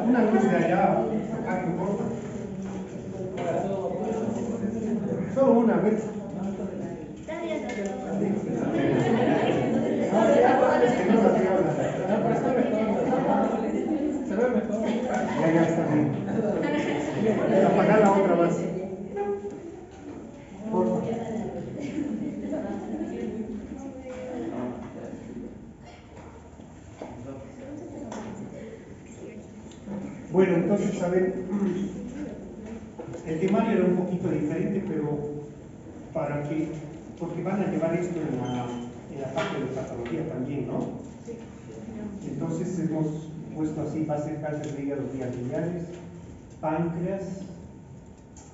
Una luz de allá, apague un poco. Solo una vez. Es que no la veo. Se ve mejor. Ya está bien. Apagar la otra más. Por favor. Bueno, entonces, a ver, el temario era un poquito diferente, pero porque van a llevar esto en la parte de patología también, ¿no? Entonces hemos puesto así, va a ser cáncer de hígado, vías biliares, páncreas,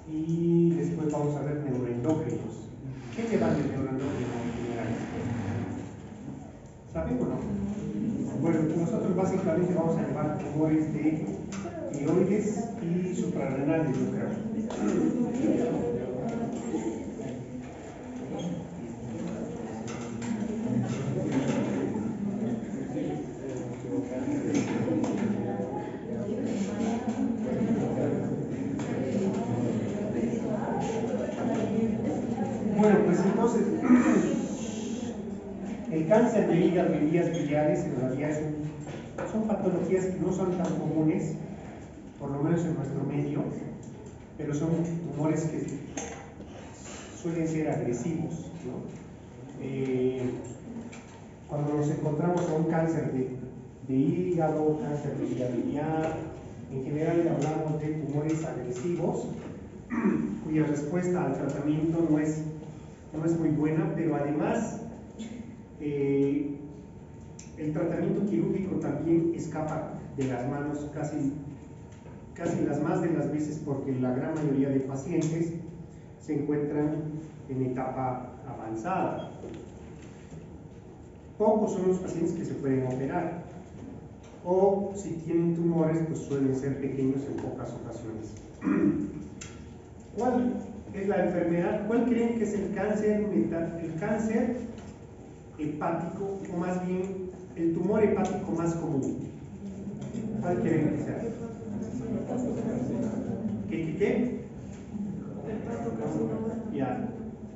y después vamos a ver neuroendocrinos. ¿Qué llevan de neuroendocrinos en general? ¿Saben o no? Bueno, nosotros básicamente vamos a llevar tumores de tiroides y suprarrenales, yo creo. Bueno, pues entonces, el cáncer de hígado y vías biliares en realidad son patologías que no son tan comunes, por lo menos en nuestro medio, pero son tumores que suelen ser agresivos, ¿no? Cuando nos encontramos con un cáncer de hígado, cáncer de vía biliar, en general hablamos de tumores agresivos, cuya respuesta al tratamiento no es muy buena, pero además el tratamiento quirúrgico también escapa de las manos casi las más de las veces, porque la gran mayoría de pacientes se encuentran en etapa avanzada. Pocos son los pacientes que se pueden operar, o si tienen tumores, pues suelen ser pequeños en pocas ocasiones. ¿Cuál es la enfermedad? ¿Cuál creen que es el cáncer hepático, o más bien el tumor hepático más común? ¿Cuál creen que sea? ¿Qué? Ya.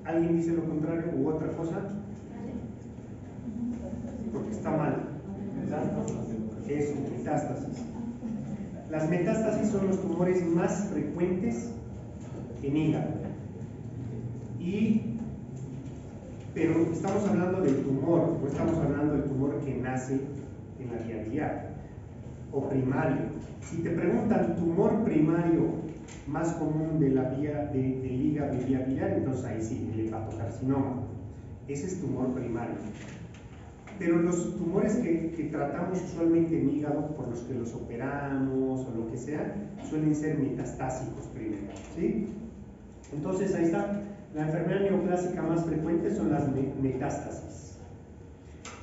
¿Alguien dice lo contrario u otra cosa? Porque está mal. Eso, metástasis. Las metástasis son los tumores más frecuentes en hígado. Pero estamos hablando del tumor, no estamos hablando del tumor que nace en la vía biliar o primario. Si te preguntan tumor primario más común de la vía del hígado y vía biliar, entonces ahí sí, el hepatocarcinoma. Ese es tumor primario. Pero los tumores que tratamos usualmente en hígado, por los que los operamos o lo que sea, suelen ser metastásicos primero, ¿sí? Entonces ahí está. La enfermedad neoplásica más frecuente son las metástasis.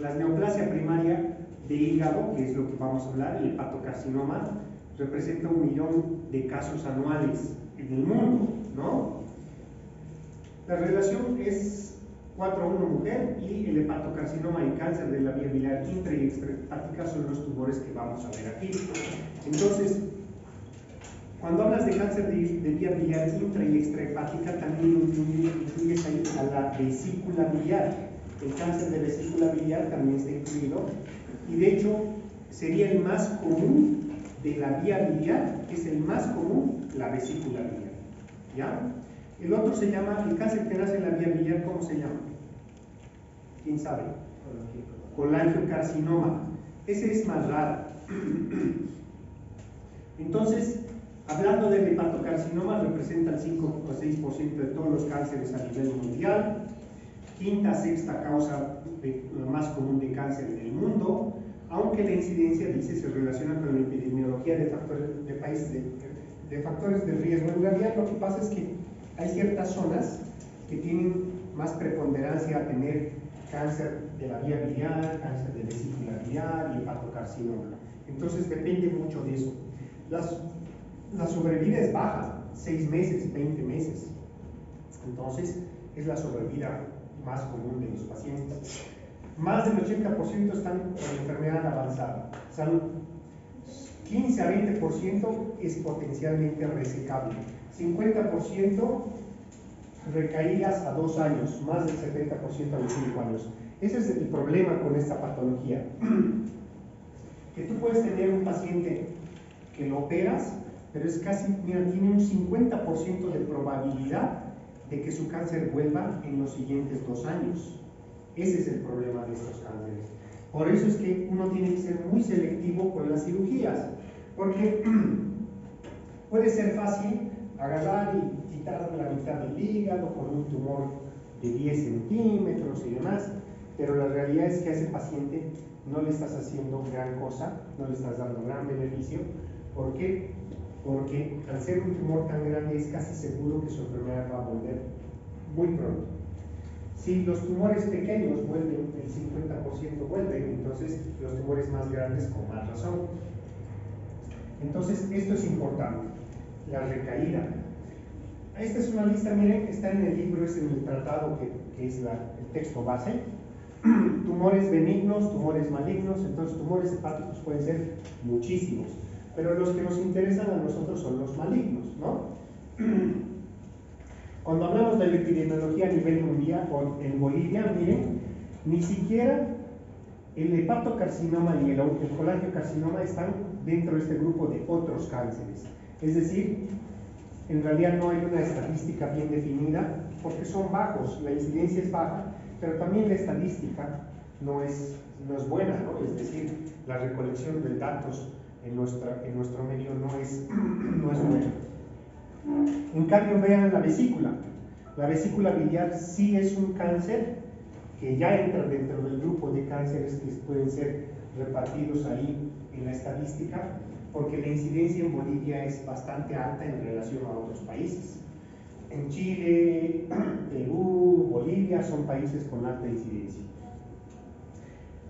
La neoplasia primaria de hígado, que es lo que vamos a hablar, el hepatocarcinoma, representa 1 millón de casos anuales en el mundo, ¿no? La relación es 4:1 mujer, y el hepatocarcinoma y cáncer de la vía biliar intra y extrahepática son los tumores que vamos a ver aquí. Entonces, cuando hablas de cáncer de vía biliar intra y extrahepática, también incluyes ahí a la vesícula biliar. El cáncer de vesícula biliar también está incluido, y de hecho sería el más común de la vía biliar, es el más común, la vesícula biliar, ¿ya? El otro se llama, el cáncer que nace en la vía biliar, ¿cómo se llama? ¿Quién sabe? Colangiocarcinoma. Ese es más raro. Entonces, hablando del hepatocarcinoma, representa el 5 o 6% de todos los cánceres a nivel mundial, quinta, sexta causa más común de cáncer en el mundo, aunque la incidencia, dice, se relaciona con la epidemiología de factores de riesgo. En realidad, lo que pasa es que hay ciertas zonas que tienen más preponderancia a tener cáncer de la vía biliar, cáncer de vesícula biliar y hepatocarcinoma. Entonces depende mucho de eso. La sobrevida es baja, 6 meses, 20 meses. Entonces es la sobrevida más común de los pacientes. más del 80% están con enfermedad avanzada. Salud. 15 a 20% es potencialmente resecable. 50% recaídas a 2 años, más del 70% a los 5 años. Ese es el problema con esta patología. Que tú puedes tener un paciente que lo operas, pero es casi, mira, tiene un 50% de probabilidad de que su cáncer vuelva en los siguientes 2 años. Ese es el problema de estos cánceres. Por eso es que uno tiene que ser muy selectivo con las cirugías, porque puede ser fácil agarrar y quitar la mitad del hígado con un tumor de 10 centímetros y demás, pero la realidad es que a ese paciente no le estás haciendo gran cosa, no le estás dando gran beneficio. ¿Por qué? Porque al ser un tumor tan grande es casi seguro que su enfermedad va a volver muy pronto. Si los tumores pequeños vuelven, el 50% vuelven, entonces los tumores más grandes con más razón. Entonces esto es importante, la recaída. Esta es una lista, miren, está en el libro, es en el tratado que es el texto base. Tumores benignos, tumores malignos, entonces tumores hepáticos pueden ser muchísimos, pero los que nos interesan a nosotros son los malignos, ¿no? Cuando hablamos de la epidemiología a nivel mundial, en Bolivia, miren, ni siquiera el hepatocarcinoma y el colangiocarcinoma están dentro de este grupo de otros cánceres. Es decir, en realidad no hay una estadística bien definida porque son bajos, la incidencia es baja, pero también la estadística no es buena, ¿no? Es decir, la recolección de datos en nuestro medio no es buena. En cambio, vean la vesícula. La vesícula biliar sí es un cáncer que ya entra dentro del grupo de cánceres que pueden ser repartidos ahí en la estadística, porque la incidencia en Bolivia es bastante alta en relación a otros países. En Chile, Perú, Bolivia son países con alta incidencia.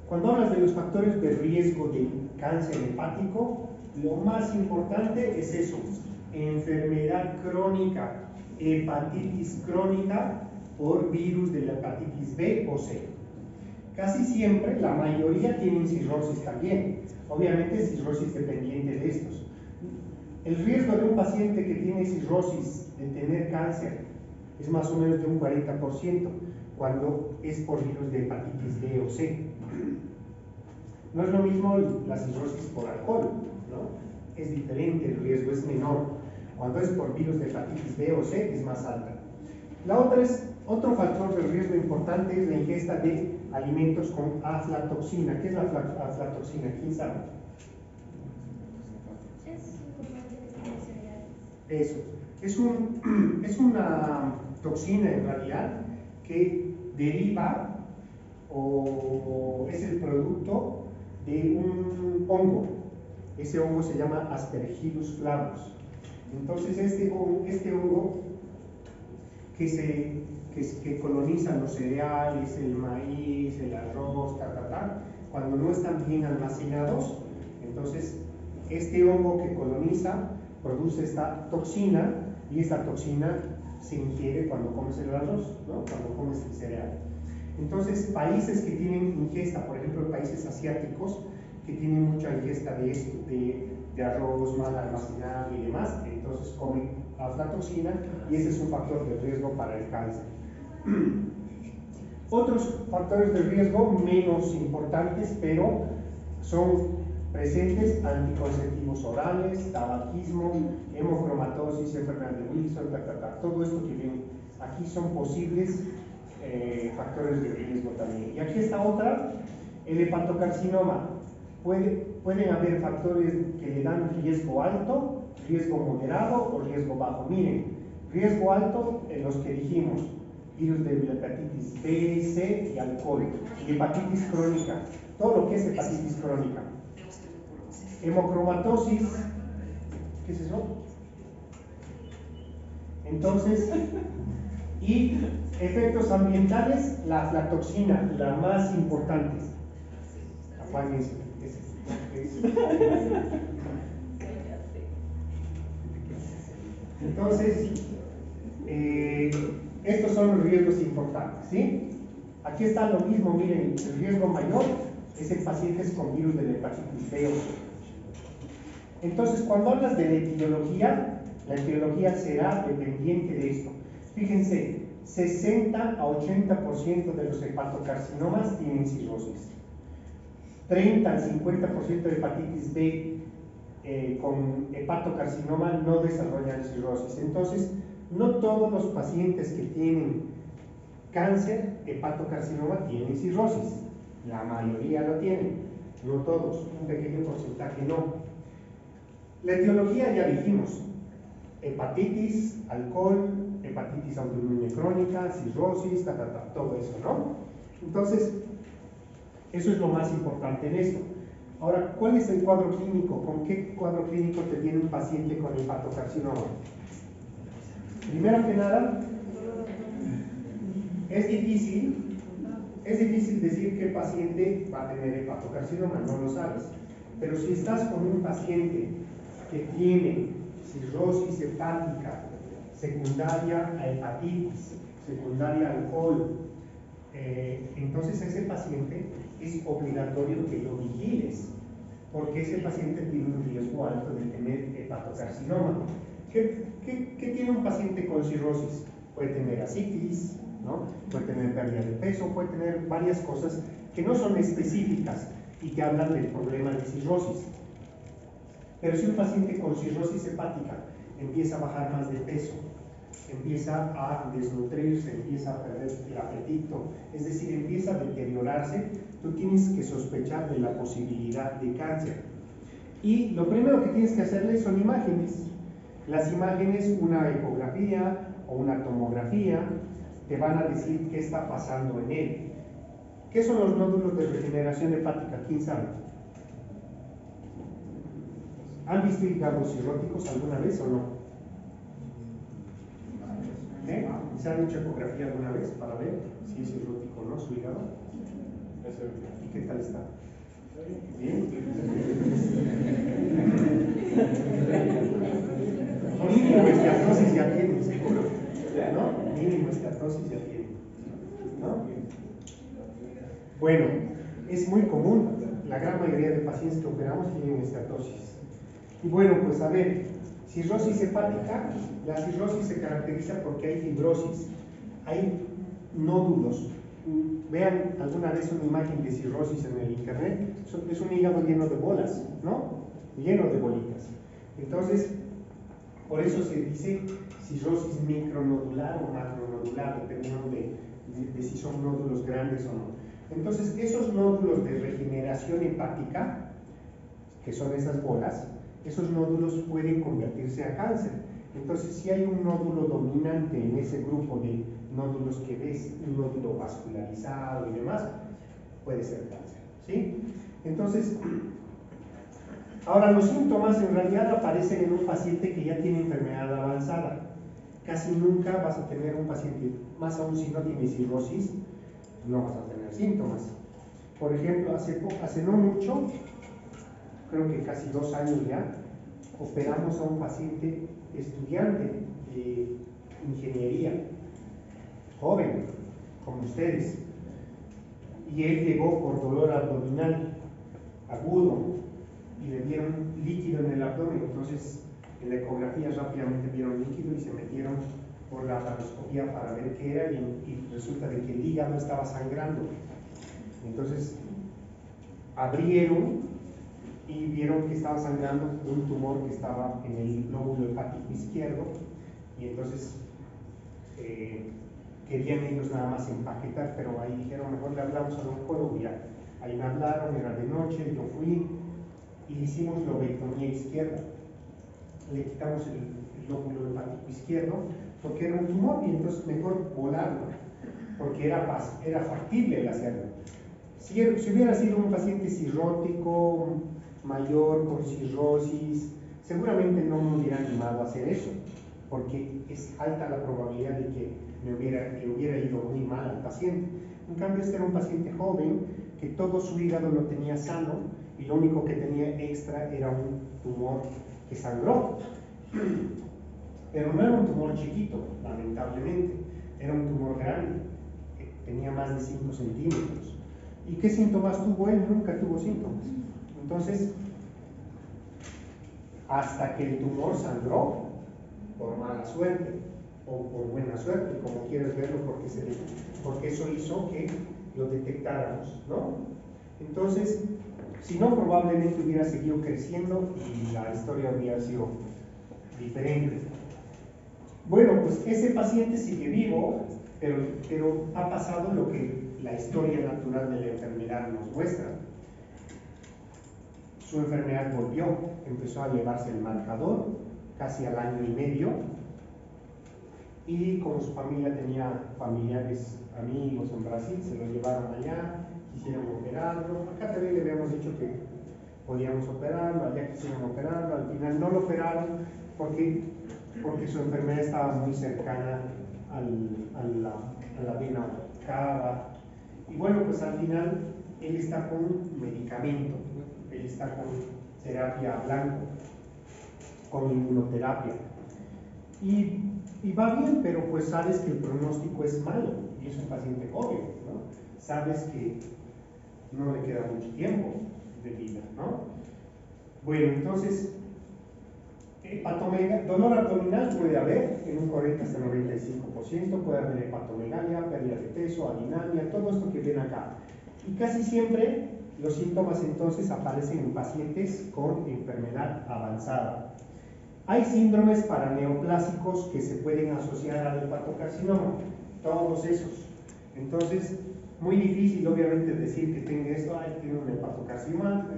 Cuando hablas de los factores de riesgo de cáncer hepático, lo más importante es eso: enfermedad crónica, hepatitis crónica por virus de la hepatitis B o C. Casi siempre, la mayoría tienen cirrosis también, obviamente cirrosis dependiente de estos. El riesgo de un paciente que tiene cirrosis de tener cáncer es más o menos de un 40% cuando es por virus de hepatitis B o C. No es lo mismo la cirrosis por alcohol, ¿no? Es diferente, el riesgo es menor. Cuando es por virus de hepatitis B o C es más alta. Otro factor de riesgo importante es la ingesta de alimentos con aflatoxina. ¿Qué es la aflatoxina? ¿Quién sabe? Eso. Es una toxina en realidad que deriva o es el producto de un hongo. Ese hongo se llama Aspergillus flavus. Entonces este hongo que coloniza los cereales, el maíz, el arroz, cuando no están bien almacenados, entonces este hongo que coloniza produce esta toxina, y esta toxina se ingiere cuando comes el arroz, ¿no? Cuando comes el cereal. Entonces, países que tienen ingesta, por ejemplo, países asiáticos que tienen mucha ingesta de esto, de arroz mal almacenado y demás, entonces comen aflatoxina, y ese es un factor de riesgo para el cáncer. Otros factores de riesgo menos importantes, pero son presentes: anticonceptivos orales, tabaquismo, hemocromatosis, enfermedad de Wilson, todo esto que ven aquí son posibles factores de riesgo también. Y aquí está otra, el hepatocarcinoma. Pueden haber factores que le dan riesgo alto, riesgo moderado o riesgo bajo. Miren, riesgo alto en los que dijimos: virus de la hepatitis B, C y alcohol, y hepatitis crónica, todo lo que es hepatitis crónica. Hemocromatosis, ¿qué es eso? Entonces, y efectos ambientales, la aflatoxina, la más importante. Apáguense. Entonces, estos son los riesgos importantes, ¿sí? Aquí está lo mismo, miren, el riesgo mayor es en pacientes con virus de la hepatitis B. Entonces, cuando hablas de la etiología será dependiente de esto. Fíjense, 60 a 80% de los hepatocarcinomas tienen cirrosis. 30 al 50% de hepatitis B con hepatocarcinoma no desarrollan cirrosis. Entonces, no todos los pacientes que tienen cáncer, hepatocarcinoma, tienen cirrosis. La mayoría lo tienen, no todos, un pequeño porcentaje no. La etiología ya dijimos, hepatitis, alcohol, hepatitis autoinmune crónica, cirrosis, todo eso, ¿no? Entonces, eso es lo más importante en esto. Ahora, ¿cuál es el cuadro clínico? ¿Con qué cuadro clínico te viene un paciente con hepatocarcinoma? Primero que nada, es difícil decir que el paciente va a tener hepatocarcinoma, no lo sabes. Pero si estás con un paciente que tiene cirrosis hepática secundaria a hepatitis, secundaria a alcohol, entonces ese paciente es obligatorio que lo vigiles, porque ese paciente tiene un riesgo alto de tener hepatocarcinoma. ¿Qué tiene un paciente con cirrosis? Puede tener ascitis, ¿no? Puede tener pérdida de peso, puede tener varias cosas que no son específicas y que hablan del problema de cirrosis. Pero si un paciente con cirrosis hepática empieza a bajar más de peso, empieza a desnutrirse, empieza a perder el apetito, es decir, empieza a deteriorarse, tú tienes que sospechar de la posibilidad de cáncer. Y lo primero que tienes que hacerle son imágenes. Las imágenes, una ecografía o una tomografía, te van a decir qué está pasando en él. ¿Qué son los nódulos de regeneración hepática? ¿Quién sabe? ¿Han visto hígados cirróticos alguna vez o no? ¿Se han hecho ecografía alguna vez para ver si es cirrótico o no su hígado? ¿Y qué tal está? ¿Bien? Mínimo esteatosis ya tiene, seguro, ¿no? Mínimo esteatosis ya tiene, ¿no? Bueno, es muy común, la gran mayoría de pacientes que operamos tienen esteatosis. Y bueno, pues a ver, cirrosis hepática, la cirrosis se caracteriza porque hay fibrosis, hay nódulos. Vean alguna vez una imagen de cirrosis en el internet, es un hígado lleno de bolas, ¿no? Lleno de bolitas. Entonces, por eso se dice cirrosis micronodular o macronodular, dependiendo de si son nódulos grandes o no. Entonces, esos nódulos de regeneración hepática, que son esas bolas, esos nódulos pueden convertirse a cáncer. Entonces, si hay un nódulo dominante en ese grupo de nódulos que ves, un nódulo vascularizado y demás, puede ser cáncer, ¿sí? Entonces, ahora los síntomas en realidad aparecen en un paciente que ya tiene enfermedad avanzada. Casi nunca vas a tener un paciente, más aún si no tiene cirrosis, no vas a tener síntomas. Por ejemplo, hace no mucho, creo que casi 2 años ya, operamos a un paciente estudiante de ingeniería, joven, como ustedes, y él llegó por dolor abdominal agudo y le dieron líquido en el abdomen. Entonces en la ecografía rápidamente vieron líquido y se metieron por la laparoscopía para ver qué era, y resulta de que el hígado estaba sangrando. Entonces abrieron y vieron que estaba sangrando un tumor que estaba en el lóbulo hepático izquierdo, y entonces querían ellos nada más empaquetar, pero ahí dijeron, mejor le hablamos al oncólogo. Ya ahí me hablaron, era de noche, yo fui y hicimos lobectomía izquierda, le quitamos el lóbulo hepático izquierdo porque era un tumor, y entonces mejor volarlo, porque era factible el hacerlo. Si hubiera sido un paciente cirrótico mayor con cirrosis, seguramente no me hubiera animado a hacer eso, porque es alta la probabilidad de que le hubiera ido muy mal al paciente. En cambio, este era un paciente joven que todo su hígado lo tenía sano y lo único que tenía extra era un tumor que sangró. Pero no era un tumor chiquito, lamentablemente, era un tumor grande. tenía más de 5 centímetros. ¿Y qué síntomas tuvo él? Nunca tuvo síntomas. Entonces, hasta que el tumor sangró, por mala suerte, o por buena suerte, como quieras verlo, porque eso hizo que lo detectáramos, ¿no? Entonces, si no, probablemente hubiera seguido creciendo y la historia hubiera sido diferente. Bueno, pues ese paciente sigue vivo, pero ha pasado lo que la historia natural de la enfermedad nos muestra. Su enfermedad volvió, empezó a elevarse el marcador casi al año y medio, y como su familia tenía familiares, amigos en Brasil, se lo llevaron allá, quisieron operarlo. Acá también le habíamos dicho que podíamos operarlo, allá quisieron operarlo, al final no lo operaron porque su enfermedad estaba muy cercana a la vena cava. Y bueno, pues al final él está con medicamento, él está con terapia blanco, con inmunoterapia. Y va bien, pero pues sabes que el pronóstico es malo, y es un paciente joven, ¿no? Sabes que no le queda mucho tiempo de vida, ¿no? Bueno, entonces, dolor abdominal puede haber en un 40 hasta 95%, puede haber hepatomegalia, pérdida de peso, adinemia, todo esto que ven acá. Y casi siempre los síntomas entonces aparecen en pacientes con enfermedad avanzada. Hay síndromes paraneoplásicos que se pueden asociar al hepatocarcinoma, todos esos. Entonces, muy difícil obviamente decir que tenga esto, tiene un hepatocarcinoma,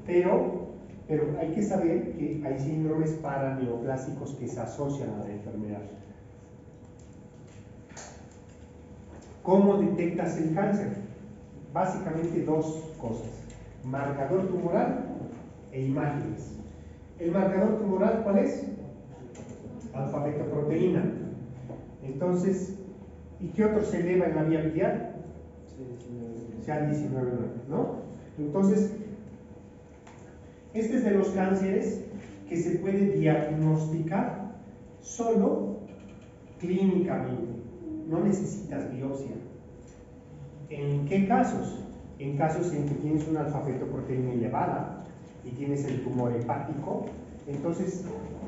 pero hay que saber que hay síndromes paraneoplásicos que se asocian a la enfermedad. ¿Cómo detectas el cáncer? Básicamente dos cosas: marcador tumoral e imágenes. ¿El marcador tumoral cuál es? Alfa-fetoproteína. Entonces, ¿y qué otro se eleva en la vía biliar? CA19, ¿no? Entonces, este es de los cánceres que se puede diagnosticar solo clínicamente. No necesitas biopsia. ¿En qué casos? En casos en que tienes una alfa-fetoproteína elevada y tienes el tumor hepático, entonces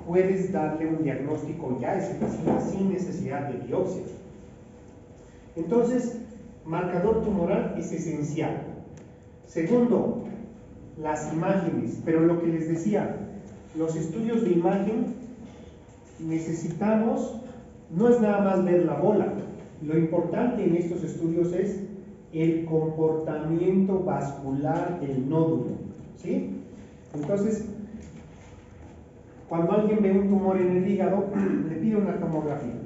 puedes darle un diagnóstico ya a ese paciente sin necesidad de biopsia. Entonces, marcador tumoral es esencial. Segundo, las imágenes, pero lo que les decía, los estudios de imagen necesitamos, no es nada más ver la bola, lo importante en estos estudios es el comportamiento vascular del nódulo, ¿sí? Entonces, cuando alguien ve un tumor en el hígado, le pide una tomografía,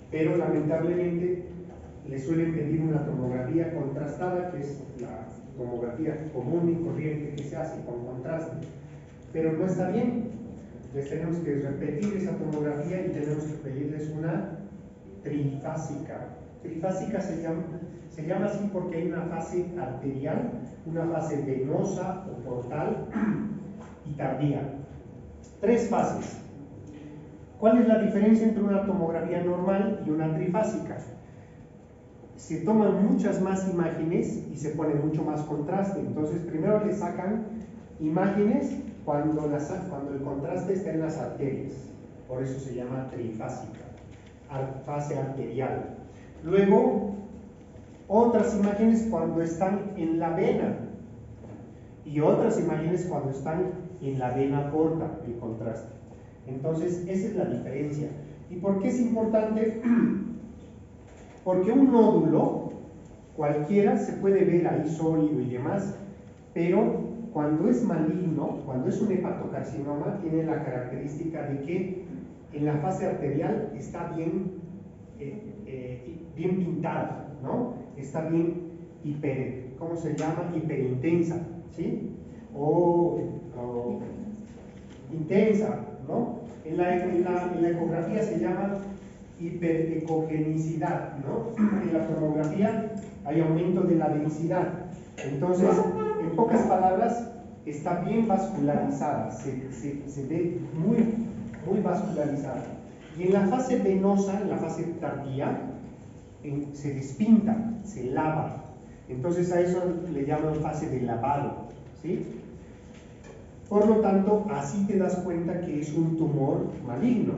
pero lamentablemente le suelen pedir una tomografía contrastada, que es la tomografía común y corriente que se hace con contraste, pero no está bien. Les tenemos que repetir esa tomografía y tenemos que pedirles una trifásica. Trifásica se llama así porque hay una fase arterial, una fase venosa o portal y tardía. 3 fases. ¿Cuál es la diferencia entre una tomografía normal y una trifásica? Se toman muchas más imágenes y se pone mucho más contraste. Entonces, primero le sacan imágenes cuando el contraste está en las arterias. Por eso se llama trifásica, fase arterial. Luego, otras imágenes cuando están en la vena y otras imágenes cuando están en la vena corta, el contraste. Entonces, esa es la diferencia. ¿Y por qué es importante? Porque un nódulo, cualquiera, se puede ver ahí sólido y demás, pero cuando es maligno, cuando es un hepatocarcinoma, tiene la característica de que en la fase arterial está bien pintada, ¿no? Está bien ¿cómo se llama? Hiperintensa, ¿sí? O intensa, ¿no? En la ecografía se llama hiperecogenicidad, ¿no? En la tomografía hay aumento de la densidad. Entonces, en pocas palabras, está bien vascularizada, se ve muy vascularizada. Y en la fase venosa, en la fase tardía, se despinta, se lava. Entonces a eso le llaman fase de lavado, ¿sí? Por lo tanto, así te das cuenta que es un tumor maligno.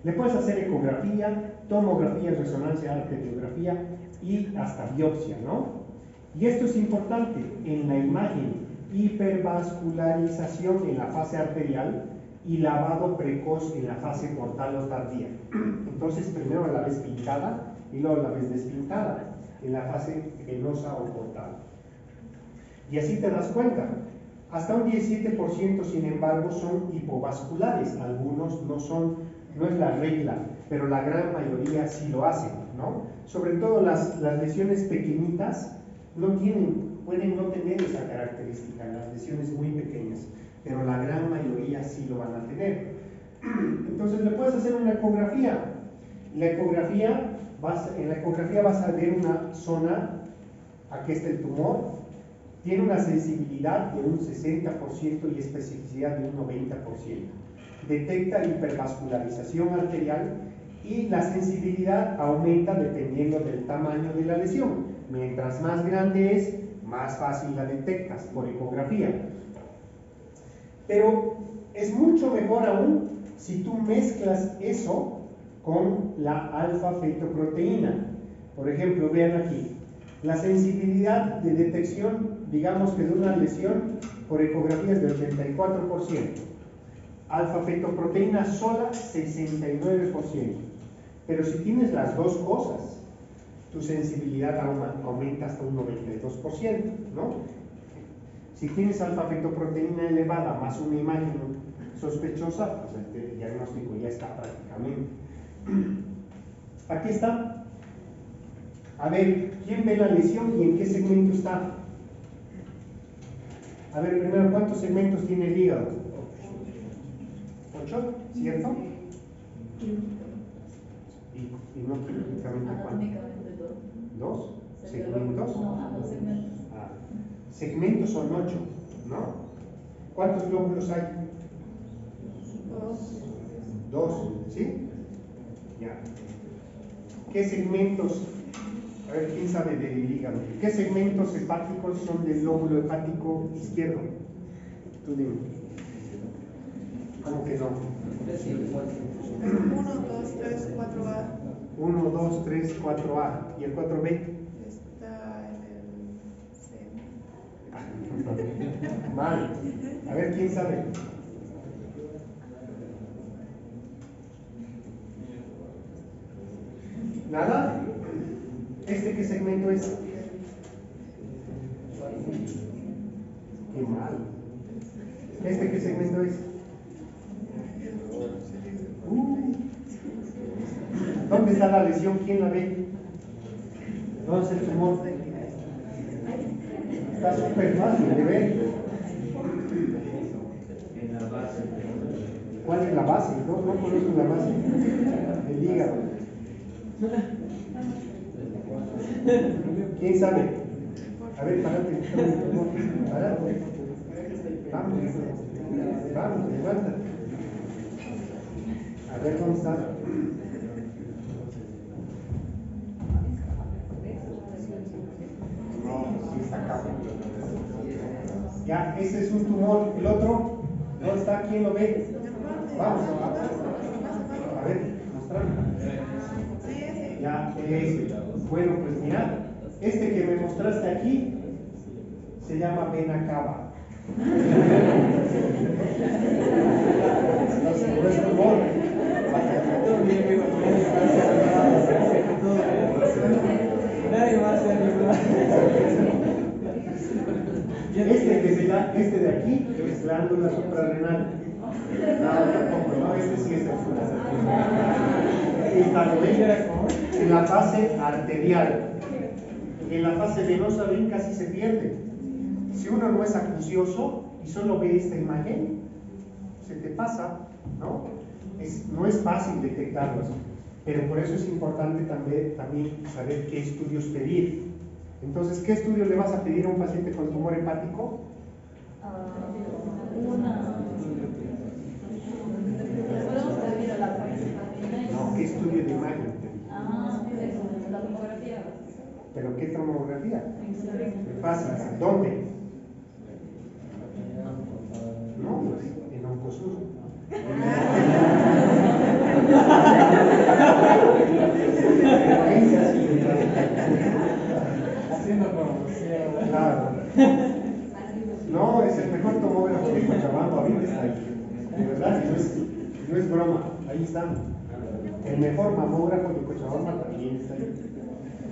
Le puedes hacer ecografía, tomografía, resonancia, arteriografía y hasta biopsia, ¿no? Y esto es importante en la imagen: hipervascularización en la fase arterial y lavado precoz en la fase portal o tardía. Entonces, primero la ves pintada y luego la ves despintada en la fase venosa o portal. Y así te das cuenta. Hasta un 17%, sin embargo, son hipovasculares. Algunos no son, no es la regla, pero la gran mayoría sí lo hacen, ¿no? Sobre todo las lesiones pequeñitas pueden no tener esa característica, las lesiones muy pequeñas, pero la gran mayoría sí lo van a tener. Entonces le puedes hacer una ecografía. En la ecografía vas a ver una zona, aquí está el tumor, tiene una sensibilidad de un 60% y especificidad de un 90%. Detecta hipervascularización arterial y la sensibilidad aumenta dependiendo del tamaño de la lesión. Mientras más grande es, más fácil la detectas por ecografía. Pero es mucho mejor aún si tú mezclas eso con la alfa-fetoproteína. Por ejemplo, vean aquí, la sensibilidad de detección, digamos que de una lesión por ecografía es del 84%. Alfa-fetoproteína sola, 69%. Pero si tienes las dos cosas, tu sensibilidad aumenta hasta un 92%, ¿no? Si tienes alfa-fetoproteína elevada más una imagen sospechosa, pues el diagnóstico ya está prácticamente. Aquí está. A ver, ¿quién ve la lesión y en qué segmento está? A ver, primero, ¿cuántos segmentos tiene el hígado? 8, ¿cierto? Y no quirúrgicamente cuántos. ¿Dos? ¿Segmentos? No, 2 segmentos. Segmentos son 8, ¿no? ¿Cuántos lóbulos hay? 2, ¿sí? Ya. ¿Qué segmentos? A ver, ¿quién sabe del hígado? ¿Qué segmentos hepáticos son del lóbulo hepático izquierdo? Tú dime. ¿Cómo que no? 1, 2, 3, 4A. 1, 2, 3, 4A. ¿Y el 4B? Está en el C. Mal. A ver, ¿quién sabe? ¿Nada? ¿Este qué segmento es? Qué mal. ¿Este qué segmento es? ¿Dónde está la lesión? ¿Quién la ve? ¿Dónde es el tumor? Está súper fácil de ver. En la base. ¿Cuál es la base? No conozco la base. El hígado. ¿Quién sabe? A ver, párate. Párate. Vamos, levanta. A ver, ¿dónde está? No, sí está acá. Ya, ese es un tumor. ¿El otro? ¿Dónde está? ¿Quién lo ve? Vamos, a ver, mostrame. Ya, bueno, pues mira, este que me mostraste aquí se llama vena cava. No es tumor. Nadie más se anima. Este de aquí es glándula suprarrenal. No, tampoco, no, este sí es el está en la fase arterial. En la fase venosa, ven, casi se pierde. Si uno no es acucioso y solo ve esta imagen, se te pasa, ¿no? No es fácil detectarlos, pero por eso es importante también saber qué estudios pedir. Entonces, ¿qué estudios le vas a pedir a un paciente con tumor hepático? ¿Podemos pedir a la No, ¿qué estudio de imagen? la tomografía. ¿Pero qué tomografía? Básica. ¿Dónde? No, pues en Oncosur. Haciendo promoción. Claro. No, es el mejor tomógrafo de Cochabamba, ahorita está ahí. De verdad, no es broma, ahí está. El mejor mamógrafo de Cochabamba también está ahí.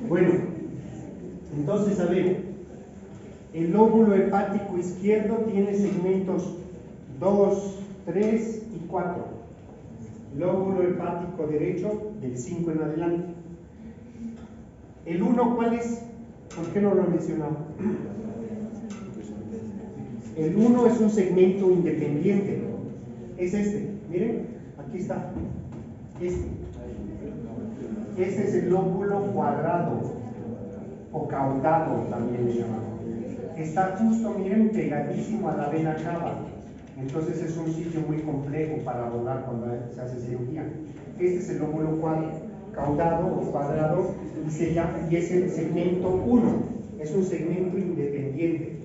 Bueno, entonces a ver, el lóbulo hepático izquierdo tiene segmentos 2, 3 y 4. Lóbulo hepático derecho del 5 en adelante. El 1, ¿cuál es? ¿Por qué no lo he mencionado? El 1 es un segmento independiente. Es este. Miren, aquí está. Este es el lóbulo cuadrado o caudado, también le llamamos. Está justo, miren, pegadísimo a la vena cava. Entonces es un sitio muy complejo para abordar cuando se hace cirugía. Este es el lóbulo caudado o cuadrado y es el segmento 1. Es un segmento independiente.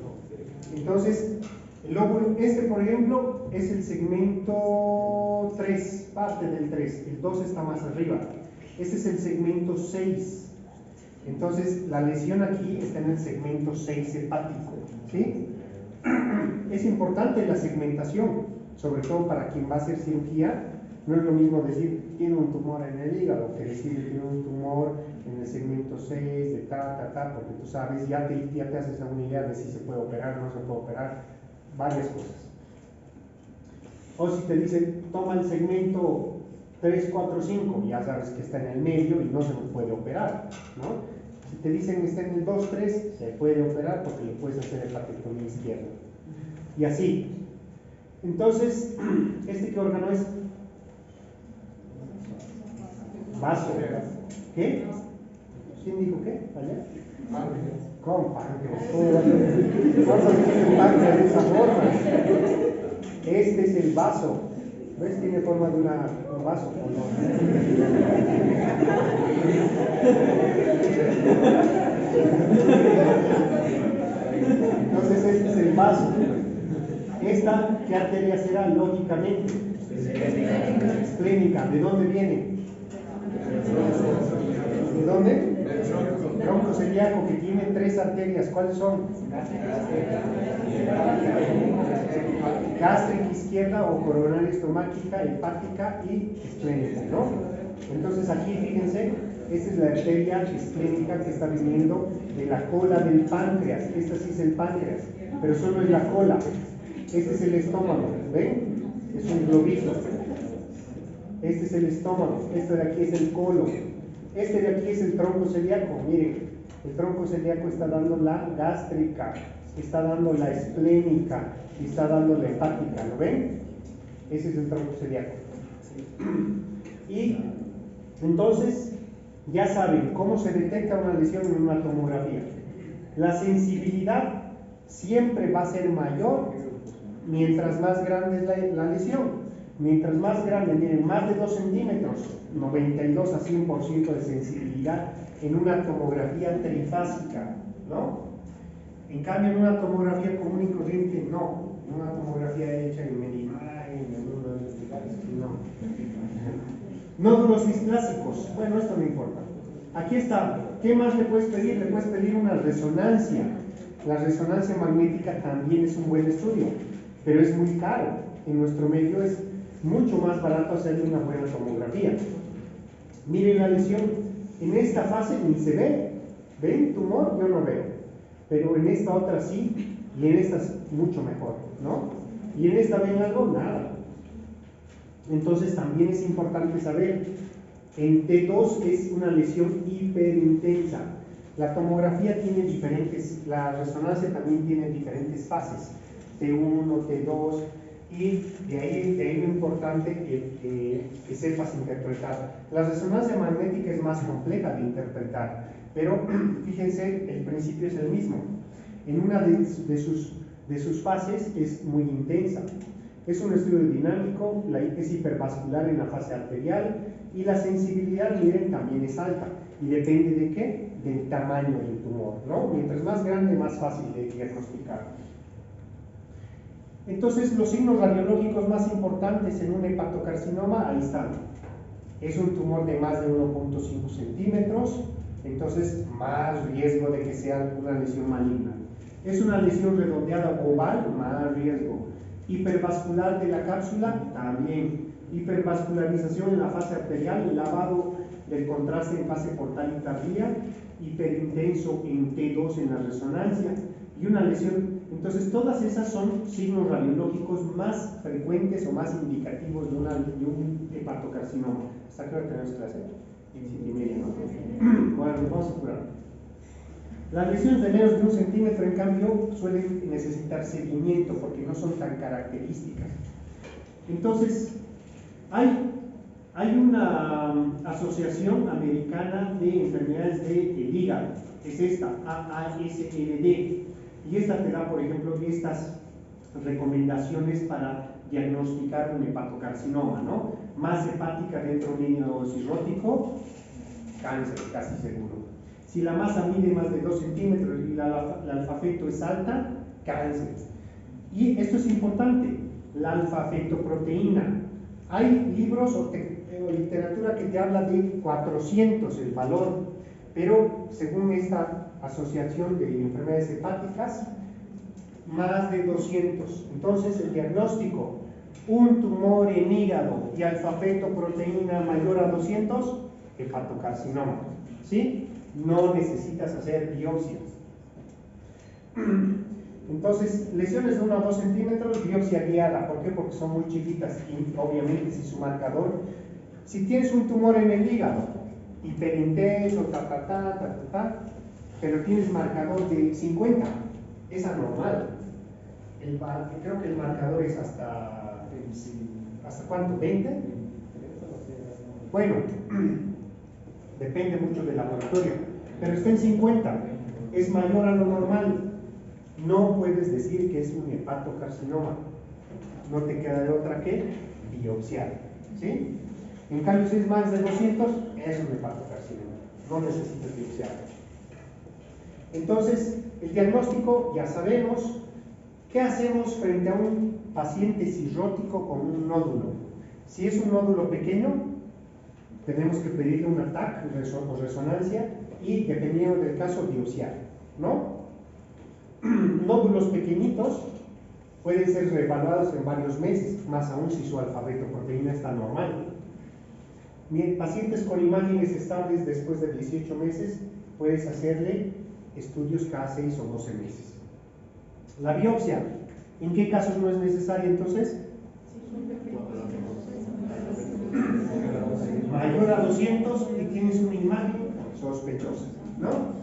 Entonces, el lóbulo, por ejemplo, es el segmento 3, parte del 3. El 2 está más arriba. Este es el segmento 6. Entonces, la lesión aquí está en el segmento 6 hepático. ¿Sí? Es importante la segmentación, sobre todo para quien va a hacer cirugía. No es lo mismo decir, tiene un tumor en el hígado, que decir, tiene un tumor en el segmento 6, de porque tú sabes, ya te haces una idea de si se puede operar o no se puede operar, varias cosas. O si te dicen, toma el segmento 3, 4, 5, ya sabes que está en el medio y no se puede operar, ¿no? Si te dicen que está en el 2, 3, se puede operar porque le puedes hacer hepatectomía izquierda. Y así. Entonces, ¿qué órgano es? Vaso. ¿Qué? ¿Quién dijo qué? ¿Allá? Con páncreas. ¿Cuántos tienen páncreas de esa forma? Este es el vaso. ¿Ves? Tiene forma de un vaso, ¿o no? Entonces este es el vaso. ¿Esta qué arteria será lógicamente? Esplénica. ¿De dónde viene? ¿De dónde? Tronco celíaco, que tiene 3 arterias. ¿Cuáles son? Gástrica izquierda o coronaria estomática, hepática y esplénica, ¿no? Entonces aquí fíjense, esta es la arteria esplénica que está viniendo de la cola del páncreas. Esta sí es el páncreas, pero solo es la cola. Este es el estómago, ¿ven? Es un globito. Este es el estómago, este de aquí es el colon. Este de aquí es el tronco celíaco, miren, el tronco celíaco está dando la gástrica, está dando la esplénica y está dando la hepática, ¿lo ven? Ese es el tronco celíaco. Y entonces, ya saben cómo se detecta una lesión en una tomografía. La sensibilidad siempre va a ser mayor mientras más grande es la lesión. Mientras más grande, miren, más de 2 centímetros, 92 a 100% de sensibilidad en una tomografía trifásica, ¿no? En cambio, en una tomografía común y corriente, no. En una tomografía hecha en Medimar, en alguno de los lugares, no. Nódulos displásicos, bueno, esto no importa. Aquí está. ¿Qué más le puedes pedir? Le puedes pedir una resonancia. La resonancia magnética también es un buen estudio, pero es muy caro. En nuestro medio es mucho más barato hacerle una buena tomografía. Miren la lesión. En esta fase ni se ve. ¿Ven? Tumor, yo no veo. Pero en esta otra sí, y en esta es mucho mejor, ¿no? Y en esta ven algo, nada. Entonces también es importante saber, en T2 es una lesión hiperintensa. La tomografía tiene diferentes, la resonancia también tiene diferentes fases, T1, T2, y de ahí lo importante que sepas interpretar. La resonancia magnética es más compleja de interpretar, pero fíjense, el principio es el mismo. En una de sus fases es muy intensa. Es un estudio dinámico, es hipervascular en la fase arterial y la sensibilidad, miren, también es alta. ¿Y depende de qué? Del tamaño del tumor, ¿no? Mientras más grande, más fácil de diagnosticar. Entonces, los signos radiológicos más importantes en un hepatocarcinoma, ahí están. Es un tumor de más de 1.5 centímetros, entonces más riesgo de que sea una lesión maligna. Es una lesión redondeada oval, más riesgo. Hipervascular de la cápsula, también. Hipervascularización en la fase arterial, lavado del contraste en fase portal y tardía, hiperintenso en T2 en la resonancia y una lesión. Entonces, todas esas son signos radiológicos más frecuentes o más indicativos de un hepatocarcinoma. ¿Hasta qué hora tenemos clase? 7:30, ¿no? Bueno, vamos a apurar. Las lesiones de menos de 1 centímetro, en cambio, suelen necesitar seguimiento porque no son tan características. Entonces, hay una asociación americana de enfermedades del hígado, es esta, AASLD, y esta te da, por ejemplo, estas recomendaciones para diagnosticar un hepatocarcinoma, ¿no? Masa hepática dentro de un hígado cirrótico, cáncer, casi seguro. Si la masa mide más de 2 centímetros y el alfa-feto es alta, cáncer. Y esto es importante, la alfa-fetoproteína. Hay libros o literatura que te habla de 400 el valor, pero según esta asociación de enfermedades hepáticas, más de 200. Entonces, el diagnóstico, un tumor en hígado y alfa-fetoproteína mayor a 200, hepatocarcinoma. ¿Sí? No necesitas hacer biopsias. Entonces, lesiones de 1 a 2 centímetros, biopsia guiada. ¿Por qué? Porque son muy chiquitas y obviamente si su marcador, si tienes un tumor en el hígado, hiperintenso, pero tienes marcador de 50, es anormal. Creo que el marcador es ¿hasta cuánto? ¿20? Bueno, depende mucho del laboratorio, pero está en 50, es mayor a lo normal. No puedes decir que es un hepatocarcinoma, no te queda de otra que biopsiar, ¿sí? En cambio, si es más de 200, es un hepatocarcinoma, no necesitas biopsiar. Entonces, el diagnóstico ya sabemos. ¿Qué hacemos frente a un paciente cirrótico con un nódulo? Si es un nódulo pequeño, tenemos que pedirle un TAC o resonancia y, dependiendo del caso, biopsiar, ¿no? Nódulos pequeñitos pueden ser reevaluados en varios meses, más aún si su alfa-fetoproteína está normal. Pacientes con imágenes estables después de 18 meses, puedes hacerle estudios cada 6 o 12 meses. La biopsia, ¿en qué casos no es necesaria entonces? Mayor a 200 y tienes una imagen sospechosa, ¿no?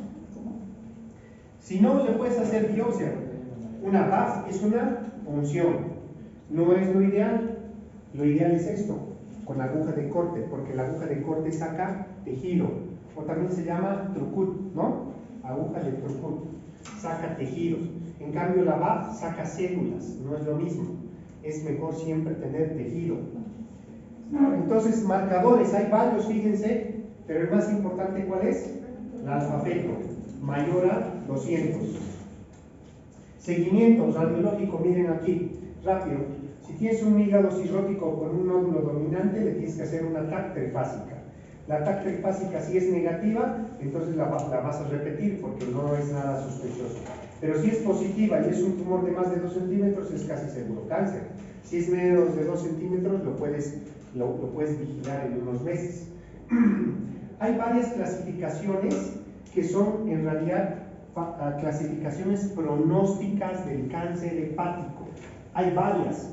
Si no, le puedes hacer biopsia. Una BAF es una punción, no es lo ideal. Lo ideal es esto, con aguja de corte, porque la aguja de corte saca tejido, o también se llama trucut, ¿no? Aguja de trucut, saca tejidos. En cambio, la BAF saca células, no es lo mismo. Es mejor siempre tener tejido. Entonces, marcadores, hay varios, fíjense, pero el más importante, ¿cuál es? El alfa-feto, mayor a 200. Seguimiento radiológico, miren aquí, rápido. Si tienes un hígado cirrótico con un nódulo dominante, le tienes que hacer una TAC trifásica. La TAC trifásica, si es negativa, entonces la vas a repetir porque no es nada sospechoso. Pero si es positiva y es un tumor de más de 2 centímetros, es casi seguro cáncer. Si es menos de 2 centímetros, lo puedes vigilar en unos meses. Hay varias clasificaciones que son en realidad clasificaciones pronósticas del cáncer hepático. Hay varias.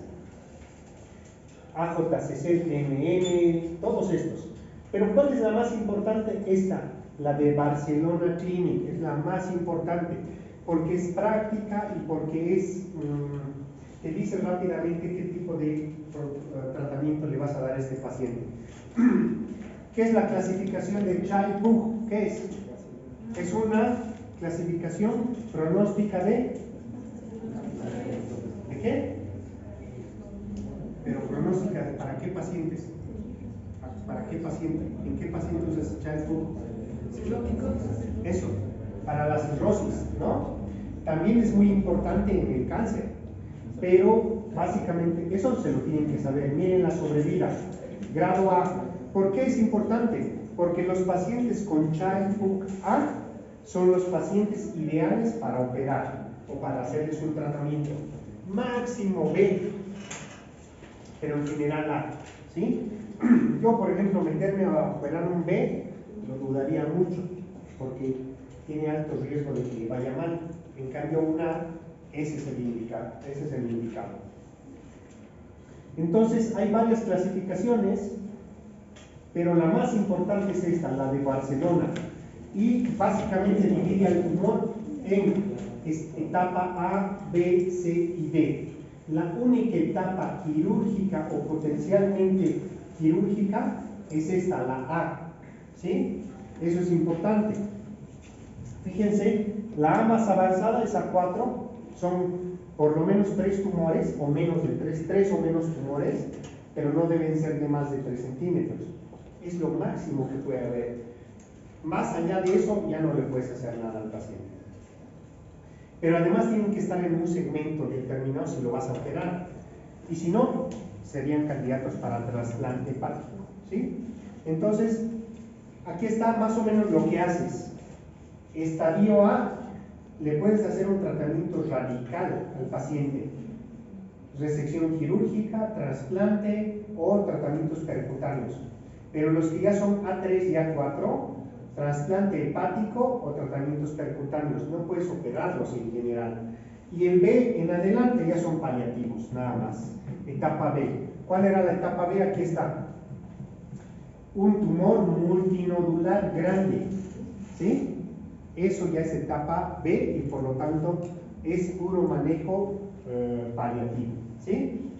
AJCC, TMN, todos estos. Pero ¿cuál es la más importante? Esta, la de Barcelona Clinic, es la más importante, porque es práctica y porque te dice rápidamente qué tipo de tratamiento le vas a dar a este paciente. ¿Qué es la clasificación de Child-Pugh? ¿Qué es? Es una clasificación pronóstica ¿de qué? Pero pronóstica, ¿para qué pacientes? ¿Para qué paciente? ¿En qué paciente usas Child-Pugh? Cirróticos. Eso, para la cirrosis, ¿no? También es muy importante en el cáncer, pero básicamente eso se lo tienen que saber. Miren la sobrevida, grado A. ¿Por qué es importante? Porque los pacientes con Child-Pugh A son los pacientes ideales para operar o para hacerles un tratamiento. Máximo B, pero en general A, ¿sí? Yo, por ejemplo, meterme a operar un B, lo dudaría mucho, porque tiene alto riesgo de que vaya mal. En cambio, una, ese es el indicado. Ese es el indicado. Entonces, hay varias clasificaciones, pero la más importante es esta, la de Barcelona. Y básicamente divide al tumor en etapa A, B, C y D. La única etapa quirúrgica o potencialmente quirúrgica es esta, la A. ¿Sí? Eso es importante. Fíjense, la A más avanzada es A4, son por lo menos 3 tumores, o menos de 3 o menos tumores, pero no deben ser de más de 3 centímetros. Es lo máximo que puede haber. Más allá de eso, ya no le puedes hacer nada al paciente. Pero además tienen que estar en un segmento determinado si lo vas a operar. Y si no, serían candidatos para trasplante hepático. ¿Sí? Entonces, aquí está más o menos lo que haces. Estadio A, le puedes hacer un tratamiento radical al paciente. Resección quirúrgica, trasplante o tratamientos percutáneos. Pero los que ya son A3 y A4, trasplante hepático o tratamientos percutáneos, no puedes operarlos en general. Y el B en adelante ya son paliativos, nada más. Etapa B. ¿Cuál era la etapa B? Aquí está. Un tumor multinodular grande. ¿Sí? Eso ya es etapa B y por lo tanto es puro manejo paliativo. ¿Sí?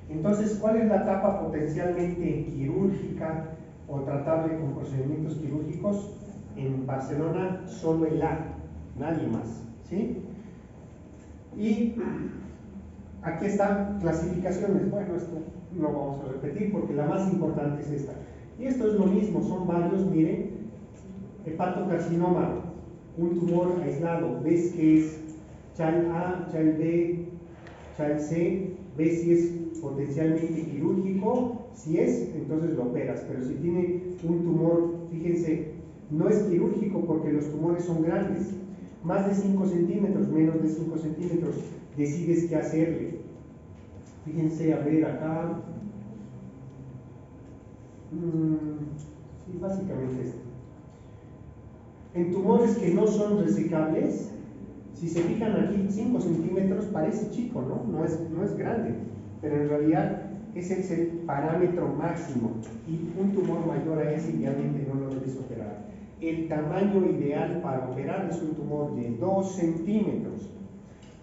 Entonces, ¿cuál es la etapa potencialmente quirúrgica o tratable con procedimientos quirúrgicos? En Barcelona solo el A, nadie más. ¿Sí? Y aquí están clasificaciones. Bueno, esto no vamos a repetir porque la más importante es esta. Y esto es lo mismo, son varios, miren. Hepatocarcinoma, un tumor aislado. ¿Ves que es Child A, Child B, Child C? ¿Ves si es potencialmente quirúrgico? Si es, entonces lo operas. Pero si tiene un tumor, fíjense, no es quirúrgico porque los tumores son grandes. Más de 5 centímetros, menos de 5 centímetros, decides qué hacerle. Fíjense, a ver acá. Sí, básicamente esto. En tumores que no son resecables, si se fijan aquí, 5 centímetros parece chico, ¿no? No es grande, pero en realidad ese es el parámetro máximo y un tumor mayor a ese idealmente no lo debes operar. El tamaño ideal para operar es un tumor de 2 centímetros,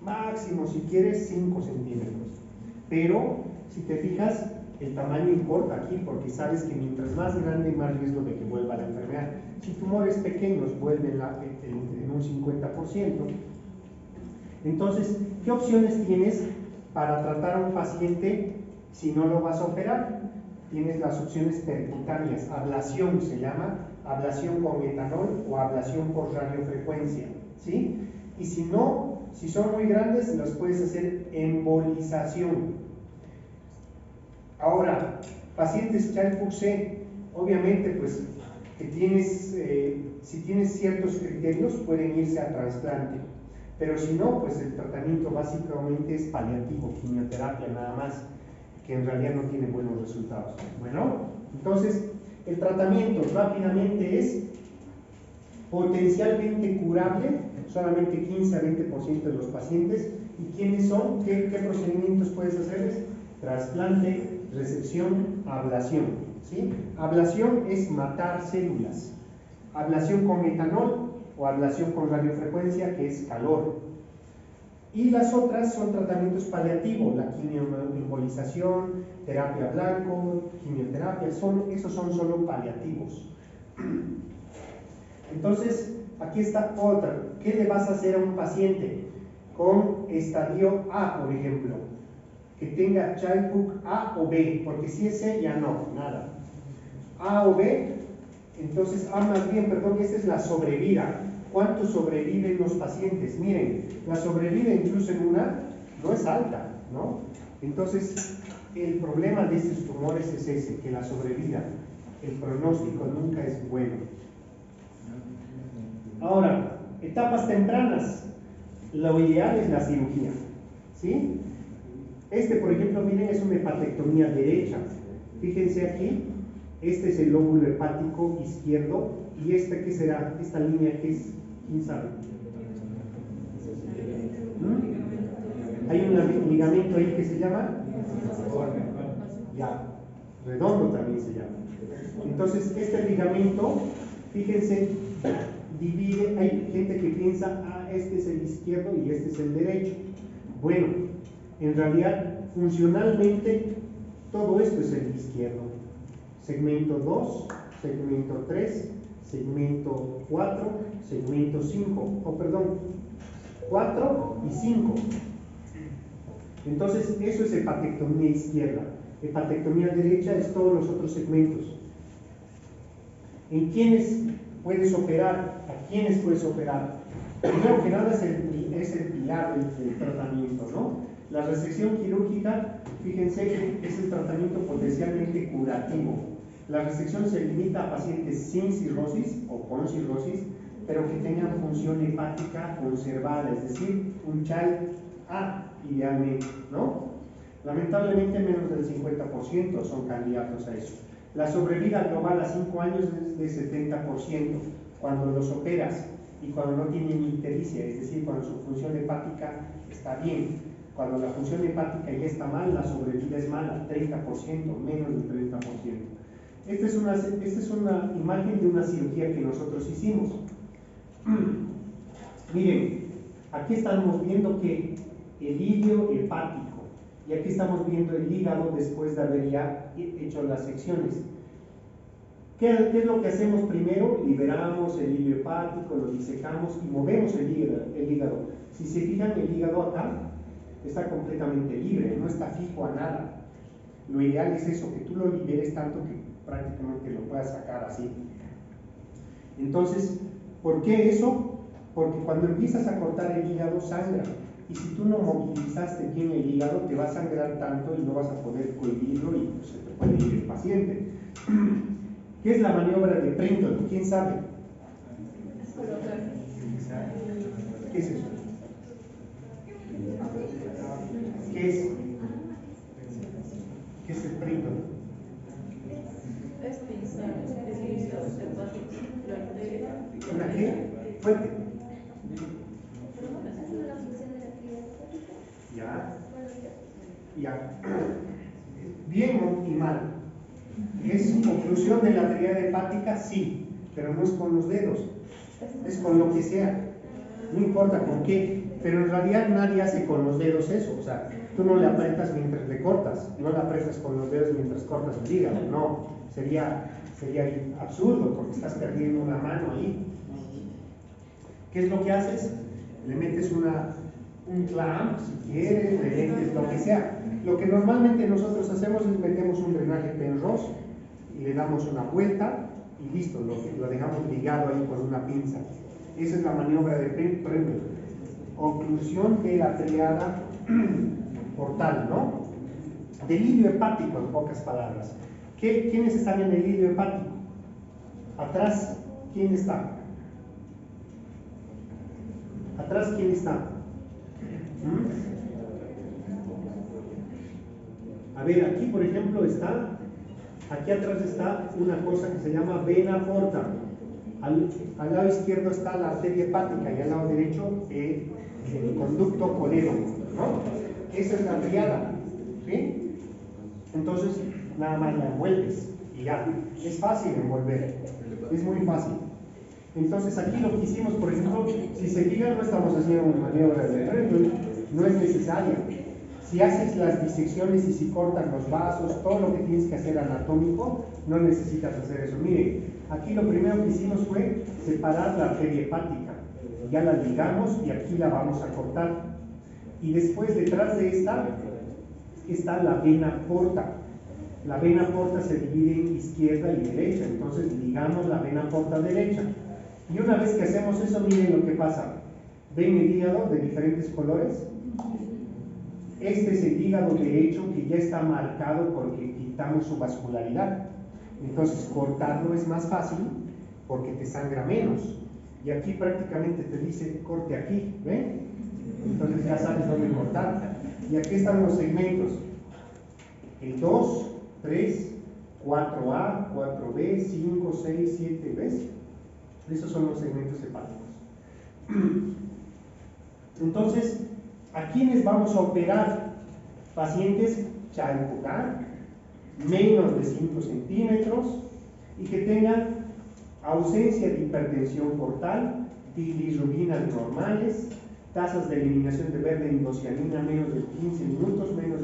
máximo si quieres 5 centímetros, pero si te fijas, el tamaño importa aquí porque sabes que mientras más grande, más riesgo de que vuelva la enfermedad. Si tumores pequeños vuelven en un 50%, entonces, ¿qué opciones tienes para tratar a un paciente si no lo vas a operar? Tienes las opciones percutáneas, ablación se llama, ablación con etanol o ablación por radiofrecuencia, ¿sí? Y si no, si son muy grandes, las puedes hacer embolización. Ahora, pacientes Child-Pugh C, obviamente, pues, si tienes ciertos criterios, pueden irse a trasplante. Pero si no, pues el tratamiento básicamente es paliativo, quimioterapia nada más, que en realidad no tiene buenos resultados. Bueno, entonces, el tratamiento rápidamente es potencialmente curable, solamente 15 a 20% de los pacientes. ¿Y quiénes son? ¿Qué procedimientos puedes hacerles? Trasplante, resección, ablación. ¿Sí? Ablación es matar células. Ablación con etanol o ablación con radiofrecuencia, que es calor. Y las otras son tratamientos paliativos, la quimioembolización, terapia blanco, quimioterapia, esos son solo paliativos. Entonces, aquí está otra. ¿Qué le vas a hacer a un paciente con estadio A, por ejemplo? Que tenga Child-Pugh A o B, porque si es C ya no, nada. A o B, Entonces, más bien, perdón, esta es la sobrevida. ¿Cuánto sobreviven los pacientes? Miren, la sobrevida incluso en una no es alta, ¿no? Entonces, el problema de estos tumores es ese, que la sobrevida, el pronóstico nunca es bueno. Ahora, etapas tempranas, lo ideal es la cirugía, ¿sí? Este, por ejemplo, miren, es una hepatectomía derecha. Fíjense aquí, este es el lóbulo hepático izquierdo, y este, ¿qué será? Esta línea, ¿qué es? ¿Quién sabe? Hay un ligamento ahí que se llama ya, redondo también se llama. Entonces, este ligamento, fíjense, divide, hay gente que piensa, este es el izquierdo y este es el derecho. Bueno, en realidad, funcionalmente, todo esto es el izquierdo. Segmento 2, segmento 3, segmento 4, segmento 5, perdón, 4 y 5. Entonces, eso es hepatectomía izquierda. Hepatectomía derecha es todos los otros segmentos. ¿En quiénes puedes operar? ¿A quiénes puedes operar? Primero que nada es el pilar del tratamiento, ¿no? La resección quirúrgica, fíjense que es el tratamiento potencialmente curativo. La resección se limita a pacientes sin cirrosis o con cirrosis, pero que tengan función hepática conservada, es decir, un CHAI A idealmente, ¿no? Lamentablemente menos del 50% son candidatos a eso. La sobrevida global a 5 años es de 70% cuando los operas y cuando no tienen ictericia, es decir, cuando su función hepática está bien. Cuando la función hepática ya está mal, la sobrevida es mala, 30%, menos del 30%. Esta es una imagen de una cirugía que nosotros hicimos. Miren, aquí estamos viendo que el ilio hepático, y aquí estamos viendo el hígado después de haber ya hecho las secciones. ¿Qué es lo que hacemos primero? Liberamos el ilio hepático, lo disecamos y movemos el hígado. Si se fijan, el hígado acá está completamente libre, no está fijo a nada. Lo ideal es eso, que tú lo liberes tanto que prácticamente lo puedas sacar así. Entonces, ¿por qué eso? Porque cuando empiezas a cortar el hígado sangra, y si tú no movilizaste bien el hígado te va a sangrar tanto y no vas a poder cohibirlo y pues, se te puede ir el paciente. ¿Qué es la maniobra de Prenton? ¿Quién sabe? ¿Qué es eso? ¿Qué es? ¿Qué es el Prenton? Es pinzar el hígado hepático, la arteria. ¿Una qué? Fuerte. Ya. Ya. Bien y mal. ¿Es oclusión de la arteria hepática? Sí, pero no es con los dedos, es con lo que sea, no importa con qué, pero en realidad nadie hace con los dedos eso, o sea, tú no le aprietas mientras le cortas, no le aprietas con los dedos mientras cortas el hígado, no, sería absurdo porque estás perdiendo una mano ahí. ¿Qué es lo que haces? Le metes un clamp, si quieres, le metes lo que sea. Lo que normalmente nosotros hacemos es metemos un drenaje Penrose y le damos una vuelta y listo, lo dejamos ligado ahí con una pinza. Esa es la maniobra de Prenton. Oclusión de la triada portal, ¿no? Del ilio hepático, en pocas palabras. ¿Quiénes están en el ilio hepático? Atrás, ¿quién está? Atrás, ¿quién está? A ver, aquí por ejemplo aquí atrás está una cosa que se llama vena porta. Al lado izquierdo está la arteria hepática y al lado derecho el conducto colédoco, ¿no? Esa es la triada, ¿sí? Entonces, nada más la envuelves y ya. Es fácil envolver, es muy fácil. Entonces, aquí lo que hicimos, por ejemplo, si se fijan, no estamos haciendo una maniobra de Prenton, no es necesaria. Si haces las disecciones y si cortas los vasos, todo lo que tienes que hacer anatómico, no necesitas hacer eso. Miren, aquí lo primero que hicimos fue separar la arteria hepática. Ya la ligamos y aquí la vamos a cortar. Y después, detrás de esta, está la vena porta. La vena porta se divide en izquierda y derecha, entonces ligamos la vena porta derecha. Y una vez que hacemos eso, miren lo que pasa. ¿Ven el hígado de diferentes colores? Este es el hígado derecho que ya está marcado porque quitamos su vascularidad. Entonces cortarlo es más fácil porque te sangra menos. Y aquí prácticamente te dice corte aquí, ¿ven? Entonces ya sabes dónde cortar. Y aquí están los segmentos. El 2, 3, 4A, 4B, 5, 6, 7, ¿ves? Esos son los segmentos hepáticos. Entonces, ¿a quiénes vamos a operar? Pacientes Charcot, menos de 5 centímetros y que tengan ausencia de hipertensión portal, bilirrubinas normales, tasas de eliminación de verde endocianina menos de 15 minutos, menos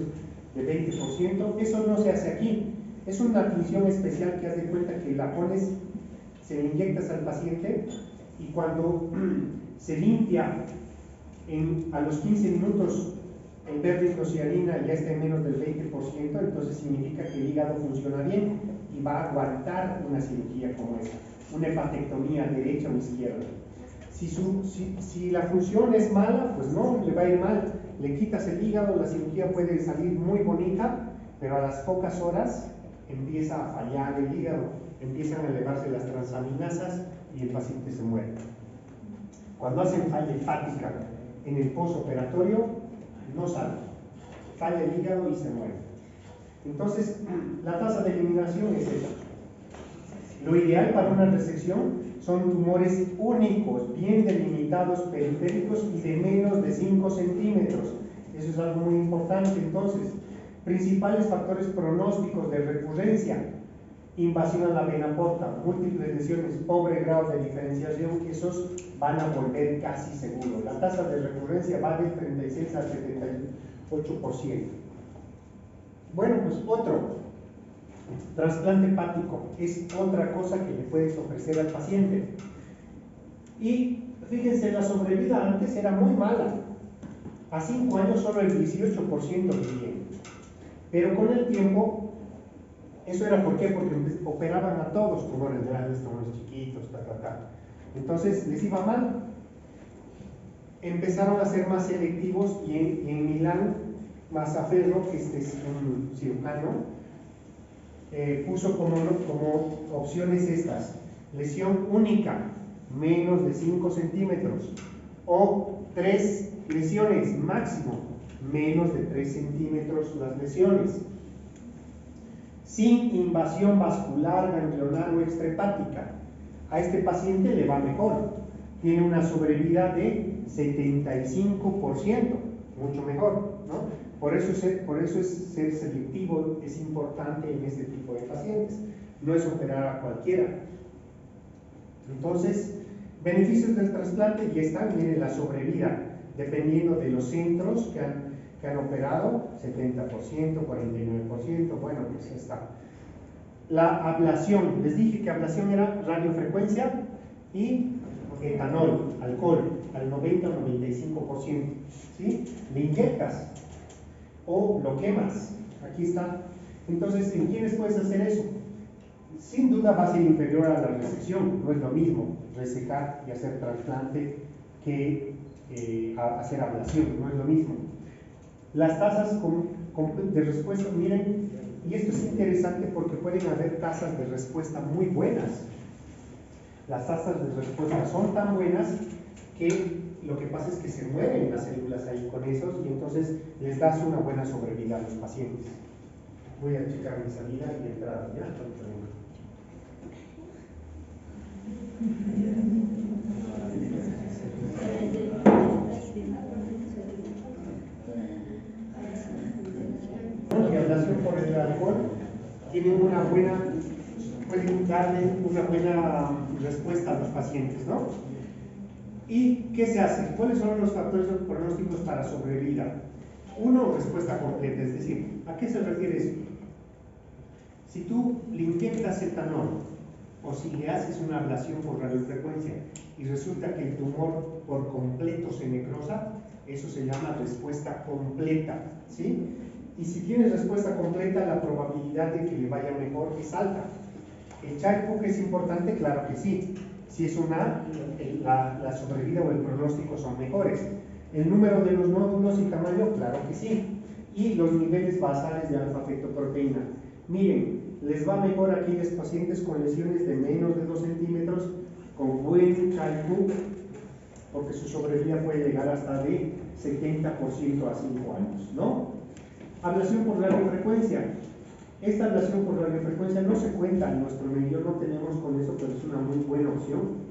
de 20%. Eso no se hace aquí. Es una admisión especial que haz de cuenta que la pones, se le inyectas al paciente y cuando se limpia a los 15 minutos el verde endocianina ya está en menos del 20%, entonces significa que el hígado funciona bien y va a aguantar una cirugía como esa, una hepatectomía derecha o izquierda. Si la función es mala, pues no, le va a ir mal. Le quitas el hígado, la cirugía puede salir muy bonita, pero a las pocas horas empieza a fallar el hígado, empiezan a elevarse las transaminasas y el paciente se muere. Cuando hacen falla hepática en el postoperatorio, no sale, falla el hígado y se muere. Entonces, la tasa de eliminación es esa. Lo ideal para una resección son tumores únicos, bien delimitados, periféricos y de menos de 5 centímetros. Eso es algo muy importante. Entonces, principales factores pronósticos de recurrencia: invasión a la vena porta, múltiples lesiones, pobre grado de diferenciación, esos van a volver casi seguros. La tasa de recurrencia va del 36 al 78%. Bueno, pues otro. Trasplante hepático es otra cosa que le puedes ofrecer al paciente. Y fíjense, la sobrevida antes era muy mala. A 5 años solo el 18% vivía. Pero con el tiempo, eso era ¿por qué? Porque operaban a todos, tumores grandes, tumores chiquitos, Entonces les iba mal. Empezaron a ser más selectivos y en Milán, Mazzaferro, que este es un cirujano, puso como opciones estas: lesión única, menos de 5 centímetros, o 3 lesiones máximo, menos de 3 centímetros las lesiones, sin invasión vascular, ganglionar o extrahepática. A este paciente le va mejor, tiene una sobrevida de 75%, mucho mejor, ¿no? Por eso es ser selectivo, es importante en este tipo de pacientes, no es operar a cualquiera. Entonces, beneficios del trasplante ya están, miren la sobrevida, dependiendo de los centros que han operado, 70%, 49%, bueno, pues ya está. La ablación, les dije que ablación era radiofrecuencia y etanol, alcohol, al 90 o 95%, ¿sí? Le inyectas o lo quemas, aquí está. Entonces, ¿en quiénes puedes hacer eso? Sin duda va a ser inferior a la resección, no es lo mismo resecar y hacer trasplante que hacer ablación, no es lo mismo. Las tasas de respuesta, miren, y esto es interesante porque pueden haber tasas de respuesta muy buenas. Las tasas de respuesta son tan buenas que lo que pasa es que se mueren las células ahí con esos y entonces les das una buena sobrevida a los pacientes. Voy a checar mi salida y entrada, ¿ya? La ablación por el alcohol tiene una buena, pueden darle una buena respuesta a los pacientes, ¿no? ¿Y qué se hace? ¿Cuáles son los factores pronósticos para sobrevida? Uno, respuesta completa, es decir, ¿a qué se refiere esto? Si tú le inyectas etanol o si le haces una ablación por radiofrecuencia y resulta que el tumor por completo se necrosa, eso se llama respuesta completa, ¿sí? y si tienes respuesta completa, la probabilidad de que le vaya mejor es alta. ¿El child es importante? Claro que sí. Si es una, la sobrevida o el pronóstico son mejores. ¿El número de los nódulos y tamaño? Claro que sí. Y los niveles basales de alfa-fetoproteína. Miren, les va mejor a aquellos pacientes con lesiones de menos de 2 centímetros, con buen child, porque su sobrevida puede llegar hasta de 70% a 5 años, ¿no? Ablación por radiofrecuencia. Esta ablación por radiofrecuencia no se cuenta en nuestro medio, no tenemos con eso, pero es una muy buena opción.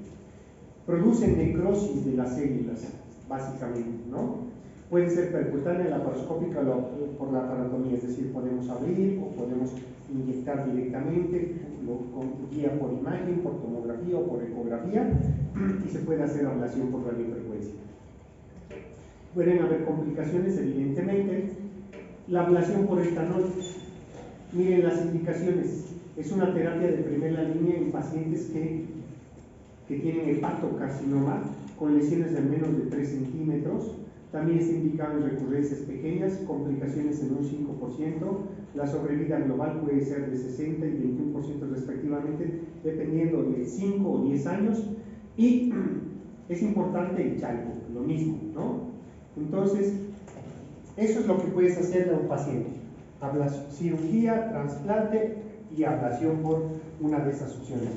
Produce necrosis de las células, básicamente, ¿no? Puede ser percutánea, laparoscópica o por la paratomía, es decir, podemos abrir o podemos inyectar directamente, con guía por imagen, por tomografía o por ecografía, y se puede hacer ablación por radiofrecuencia. Pueden haber complicaciones, evidentemente. La ablación por etanol. Miren las indicaciones. Es una terapia de primera línea en pacientes que tienen hepatocarcinoma con lesiones de menos de 3 centímetros. También está indicado en recurrencias pequeñas, complicaciones en un 5%. La sobrevida global puede ser de 60 y 21% respectivamente, dependiendo de 5 o 10 años. Y es importante el chalco, lo mismo, ¿no? Entonces, eso es lo que puedes hacerle a un paciente. Cirugía, trasplante y ablación por una de esas opciones.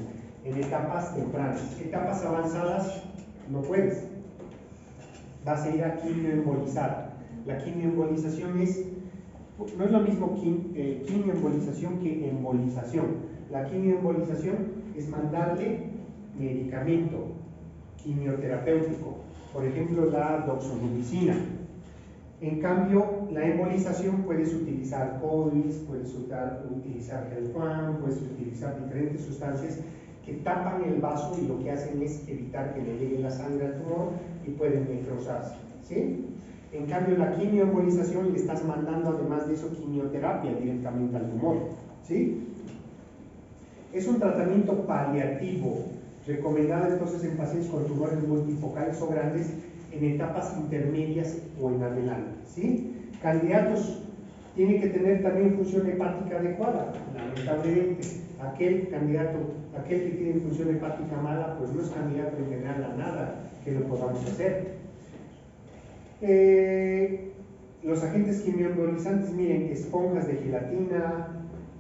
En etapas tempranas. Etapas avanzadas, no puedes. Vas a ir a quimioembolizar. La quimioembolización no es lo mismo quimioembolización que embolización. La quimioembolización es mandarle medicamento quimioterapéutico, por ejemplo la doxorubicina. En cambio, la embolización puedes utilizar CODIS, puedes utilizar Gelfan, puedes utilizar diferentes sustancias que tapan el vaso y lo que hacen es evitar que le llegue la sangre al tumor y pueden necrosarse, ¿sí? En cambio, la quimioembolización le estás mandando, además de eso, quimioterapia directamente al tumor, ¿sí? Es un tratamiento paliativo, recomendado entonces en pacientes con tumores multifocales o grandes en etapas intermedias o en adelante, ¿sí? Candidatos, tiene que tener también función hepática adecuada. Lamentablemente, aquel que tiene función hepática mala, pues no es candidato en general a nada que lo podamos hacer. Los agentes quimioembolizantes, miren, esponjas de gelatina,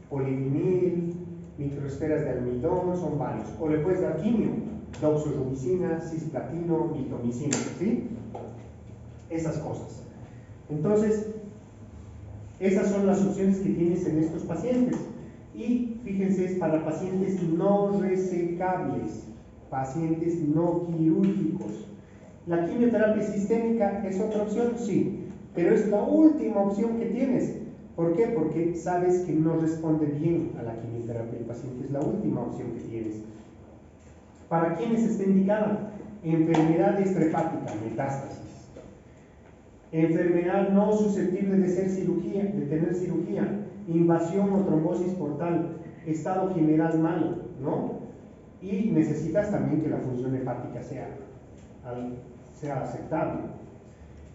polivinil, microesferas de almidón, son varios. O le puedes dar quimio, doxorubicina, cisplatino, mitomicina, ¿sí? Esas cosas. Entonces, esas son las opciones que tienes en estos pacientes. Y fíjense, es para pacientes no resecables, pacientes no quirúrgicos. ¿La quimioterapia sistémica es otra opción? Sí, pero es la última opción que tienes. ¿Por qué? Porque sabes que no responde bien a la quimioterapia el paciente, es la última opción que tienes. ¿Para quiénes está indicada? Enfermedad extrahepática, metástasis. Enfermedad no susceptible de tener cirugía, invasión o trombosis portal, estado general malo, ¿no? Y necesitas también que la función hepática sea aceptable.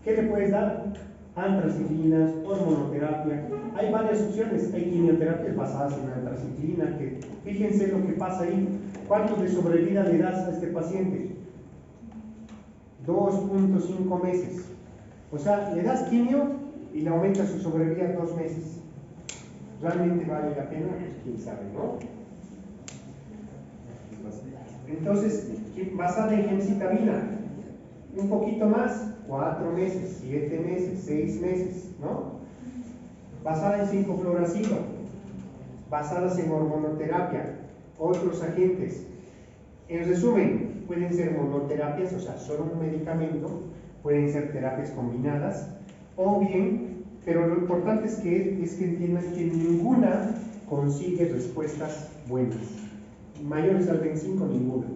¿Qué le puedes dar? Antraciclinas, hormonoterapia. Hay varias opciones, hay quimioterapias basadas en antraciclina, que fíjense lo que pasa ahí. ¿Cuánto de sobrevida le das a este paciente? 2.5 meses. O sea, le das quimio y le aumenta su sobrevida 2 meses. ¿Realmente vale la pena? Pues quién sabe, ¿no? Entonces, basada en gemcitabina, un poquito más, 4 meses, 7 meses, 6 meses, ¿no? Basada en 5-fluoracilo, basadas en hormonoterapia, otros agentes. En resumen, pueden ser monoterapias, o sea, solo un medicamento, pueden ser terapias combinadas, o bien, pero lo importante es que entiendan que ninguna consigue respuestas buenas. Mayores al 25, ninguna.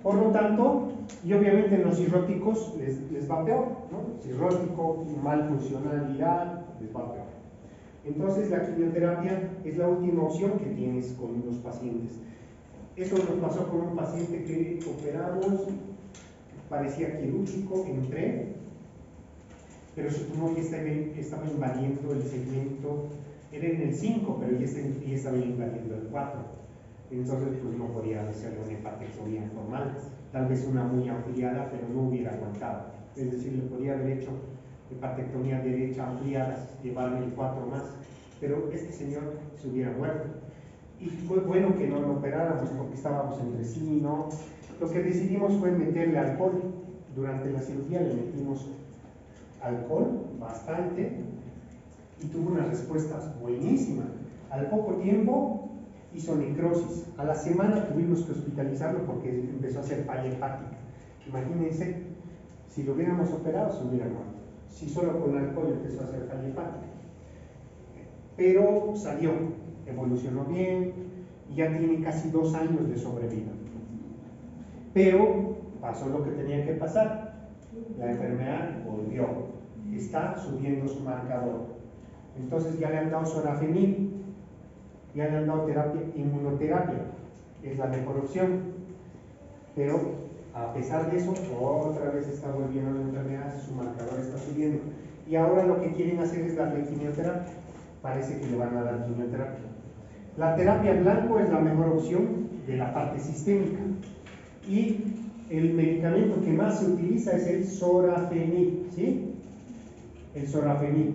Por lo tanto, y obviamente en los cirróticos les va peor, ¿no? Cirrótico, mal funcionalidad, les va peor. Entonces, la quimioterapia es la última opción que tienes con los pacientes. Eso nos pasó con un paciente que operamos, parecía quirúrgico, entré, pero su tumor ya estaba invadiendo el segmento, era en el 5, pero ya estaba invadiendo el 4. Entonces, pues no podía hacer una hepatectomía formal, tal vez una muy ampliada, pero no hubiera aguantado. Es decir, le podía haber hecho hepatectomía derecha ampliada, llevarle el 4 más, pero este señor se hubiera muerto. Y fue bueno que no lo operáramos porque estábamos entre sí, ¿no? Lo que decidimos fue meterle alcohol. Durante la cirugía le metimos alcohol, bastante, y tuvo una respuesta buenísima. Al poco tiempo hizo necrosis. A la semana tuvimos que hospitalizarlo porque empezó a hacer falla hepática. Imagínense, si lo hubiéramos operado se hubiera muerto. Si solo con alcohol empezó a hacer falla hepática. Pero salió, evolucionó bien y ya tiene casi 2 años de sobrevida. Pero pasó lo que tenía que pasar. La enfermedad volvió. Está subiendo su marcador. Entonces ya le han dado sorafenib, ya le han dado inmunoterapia, es la mejor opción. Pero a pesar de eso, otra vez está volviendo la enfermedad, su marcador está subiendo. Y ahora lo que quieren hacer es darle quimioterapia. Parece que le van a dar quimioterapia. La terapia blanco es la mejor opción de la parte sistémica. Y el medicamento que más se utiliza es el sorafenib, ¿sí? El sorafenib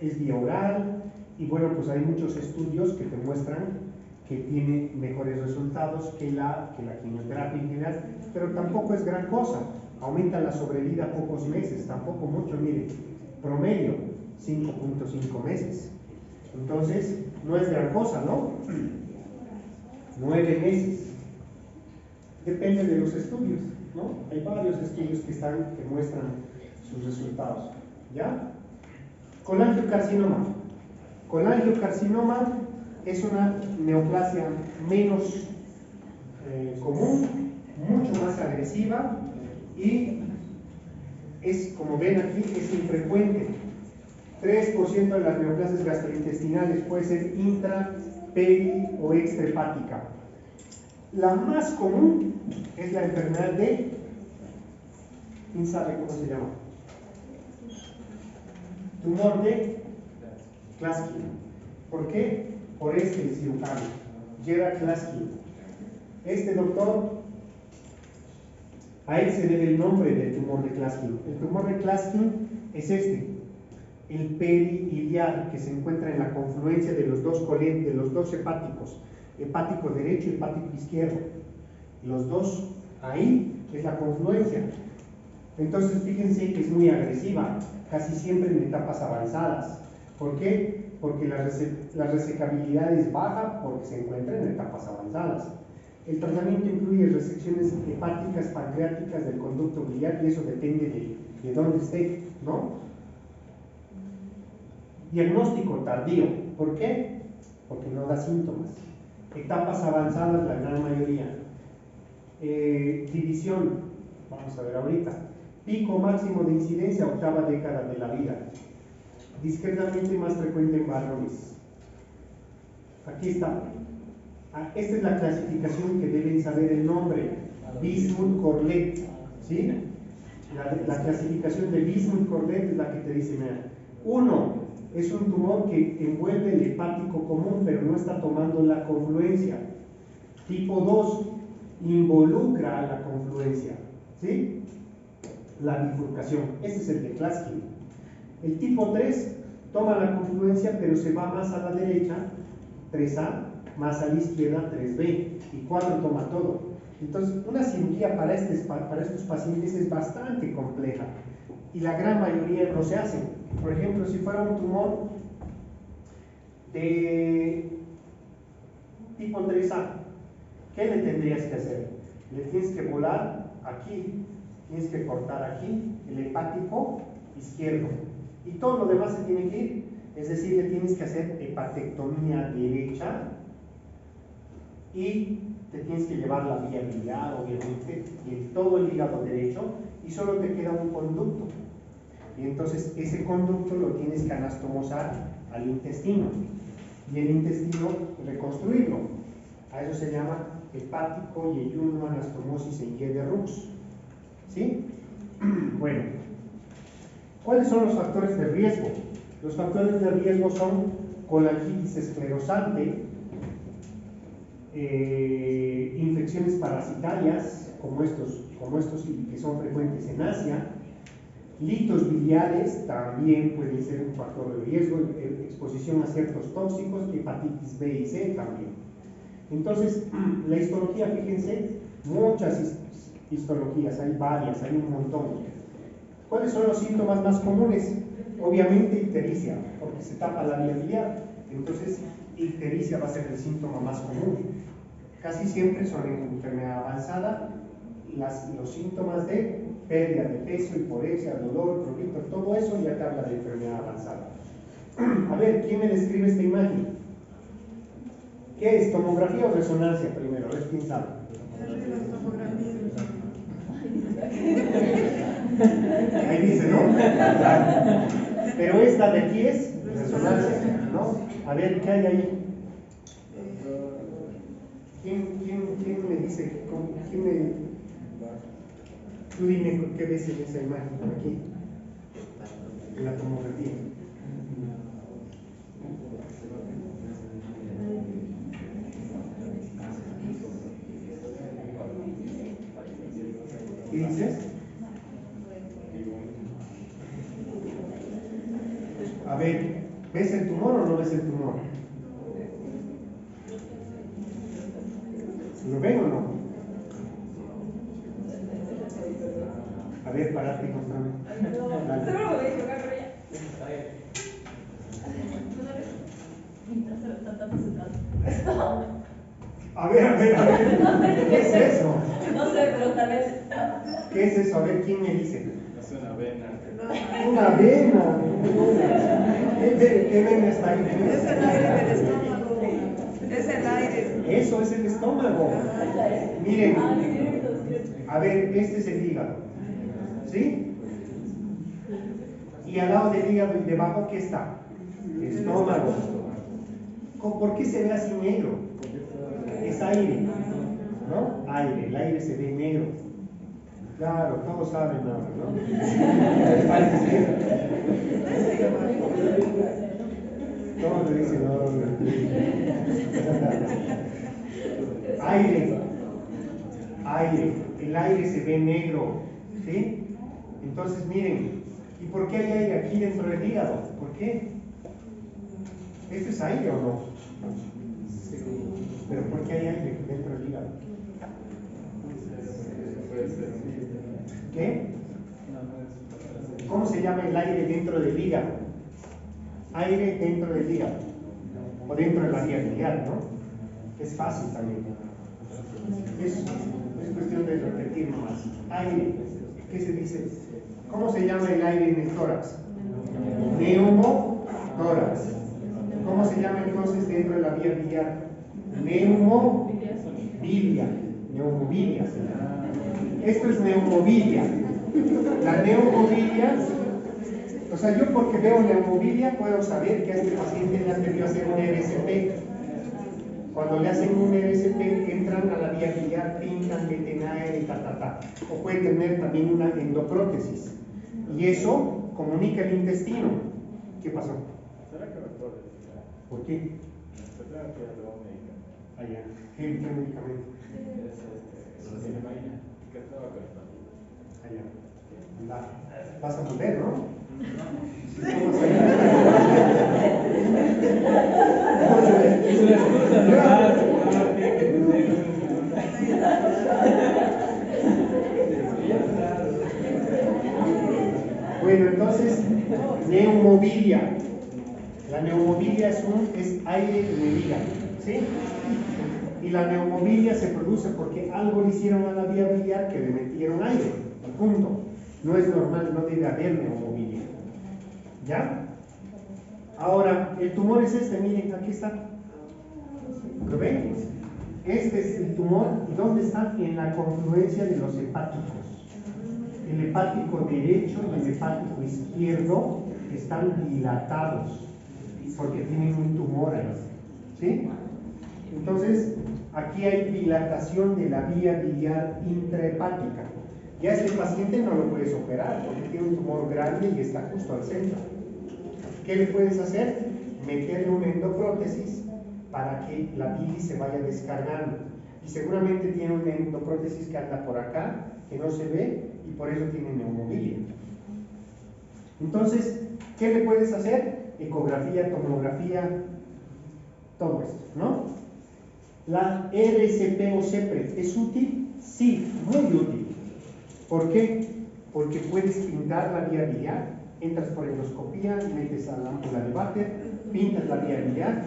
es vía oral y bueno, pues hay muchos estudios que te muestran que tiene mejores resultados que la quimioterapia en general, pero tampoco es gran cosa, aumenta la sobrevida pocos meses, tampoco mucho, mire, promedio 5.5 meses, entonces no es gran cosa, ¿no? 9 meses. Depende de los estudios, ¿no? Hay varios estudios que muestran sus resultados, ¿ya? Colangiocarcinoma. Colangiocarcinoma es una neoplasia menos común, mucho más agresiva y es, como ven aquí, es infrecuente. 3% de las neoplasias gastrointestinales puede ser intra, peri o extrahepática. La más común es la enfermedad de, ¿quién sabe cómo se llama? Tumor de Klatskin. ¿Por qué? Por este cirujano, Gerard Klatskin. Este doctor, a él se debe el nombre del tumor de Klatskin. El tumor de Klatskin es este, el periiliar, que se encuentra en la confluencia de los dos hepáticos, hepático derecho y hepático izquierdo. Los dos, ahí es la confluencia. Entonces fíjense que es muy agresiva, casi siempre en etapas avanzadas. ¿Por qué? Porque la resecabilidad es baja porque se encuentra en etapas avanzadas. El tratamiento incluye resecciones hepáticas, pancreáticas del conducto biliar y eso depende de dónde esté, ¿no? Diagnóstico tardío. ¿Por qué? Porque no da síntomas. Etapas avanzadas, la gran mayoría. División, vamos a ver ahorita. Pico máximo de incidencia, 8ª década de la vida. Discretamente más frecuente en varones. Aquí está. Esta es la clasificación que deben saber el nombre. Bismuth-Corlett, ¿sí? La clasificación de Bismuth-Corlett es la que te dice, mira, 1 es un tumor que envuelve el hepático común, pero no está tomando la confluencia. Tipo 2 involucra la confluencia, ¿sí? La bifurcación. Este es el de Klatskin. El tipo 3 toma la confluencia, pero se va más a la derecha, 3A, más a la izquierda, 3B, y 4 toma todo. Entonces, una cirugía para estos pacientes es bastante compleja, y la gran mayoría no se hace. Por ejemplo, si fuera un tumor de tipo 3A, ¿qué le tendrías que hacer? Le tienes que volar aquí, tienes que cortar aquí el hepático izquierdo y todo lo demás se tiene que ir, es decir, le tienes que hacer hepatectomía derecha y te tienes que llevar la vía biliar, obviamente, y todo el hígado derecho, y solo te queda un conducto, y entonces ese conducto lo tienes que anastomosar al intestino y el intestino reconstruirlo. A eso se llama hepático yeyuno anastomosis en Y de Rux. ¿Sí? Bueno, ¿Cuáles son los factores de riesgo? Los factores de riesgo son colangitis esclerosante, infecciones parasitarias, como estos que son frecuentes en Asia, litos biliares también pueden ser un factor de riesgo, exposición a ciertos tóxicos, hepatitis B y C también. Entonces, la histología, fíjense, muchas histologías, hay varias, hay un montón. ¿Cuáles son los síntomas más comunes? Obviamente ictericia, porque se tapa la vía biliar, entonces ictericia va a ser el síntoma más común. Casi siempre son en enfermedad avanzada, los síntomas de pérdida de peso, hiporexia, dolor, prurito, todo eso ya te habla de enfermedad avanzada. A ver, ¿quién me describe esta imagen? ¿Qué es? ¿Tomografía o resonancia primero? A ver, ¿quién sabe? Ahí dice, ¿no? Pero esta de aquí es resonancia, ¿no? A ver, ¿qué hay ahí? ¿Quién me dice? Tú dime qué ves en esa imagen, aquí, en la tomografía. ¿Qué dices? A ver, ¿ves el tumor o no ves el tumor? ¿Lo ven o no? A ver, parate y mostrame. Seguro me voy a equivocar, pero ya. A ver. ¿Qué es eso? No sé, pero tal vez. ¿Qué es eso? A ver, ¿quién me dice? Es una vena. Una vena. ¿Qué vena está ahí? Es el aire del estómago. Es el aire. Eso es el estómago. Miren, a ver, este es el hígado. ¿Sí? Y al lado del hígado y debajo, ¿qué está? Estómago. ¿Por qué se ve así negro? Es aire, ¿no? Aire, el aire se ve negro. Claro, todos saben ahora, ¿no? Parece. Todos le dicen, no. Aire, el aire se ve negro, ¿sí? Entonces miren, ¿y por qué hay aire aquí dentro del hígado? ¿Por qué? ¿Esto es aire o no? ¿Pero por qué hay aire dentro del hígado? ¿Qué? ¿Cómo se llama el aire dentro del hígado? Aire dentro del hígado. O dentro de la vía biliar, ¿no? Es fácil también. Es cuestión de repetir nomás. Aire. ¿Qué se dice? ¿Cómo se llama el aire en el tórax? Neumotórax. ¿Cómo se llama entonces dentro de la vía biliar? Neumobilia. Neumobilia se llama. Esto es neumobilia. La neumobilia, o sea, yo porque veo neumobilia puedo saber que a este paciente le han debido hacer un RCP. Cuando le hacen un RCP, entran a la vía biliar, pintan, meten aire, O puede tener también una endoprótesis. Y eso comunica el intestino. ¿Qué pasó? ¿Será que me puedes? ¿Por qué? Pues tengo que ir a un medicamento. Allá. ¿Qué medicamento? Es Cinemarina. ¿Qué estaba gastando? Allá. Anda. Vas a volver, ¿no? Es una excusa, ¿verdad? Bueno, entonces, neumobilia. La neumobilia es aire en el hígado, ¿sí? Y la neumobilia se produce porque algo le hicieron a la vía biliar que le metieron aire, punto. No es normal, no debe haber neumobilia. ¿Ya? Ahora, el tumor es este, miren, aquí está. ¿Lo ven? Este es el tumor, ¿y dónde está? En la confluencia de los hepáticos. El hepático derecho y el hepático izquierdo están dilatados porque tienen un tumor ahí, ¿sí? Entonces, aquí hay dilatación de la vía biliar intrahepática. Ya este paciente no lo puedes operar porque tiene un tumor grande y está justo al centro. ¿Qué le puedes hacer? Meterle una endoprótesis para que la bilis se vaya descargando. Y seguramente tiene una endoprótesis que anda por acá, que no se ve, y por eso tiene neumonía. Entonces, ¿qué le puedes hacer? Ecografía, tomografía, todo esto, ¿no? ¿La RCP o CEPRE es útil? Sí, muy útil. ¿Por qué? Porque puedes pintar la vía biliar, entras por endoscopía, metes a la ámpula de Vater, pintas la vía biliar,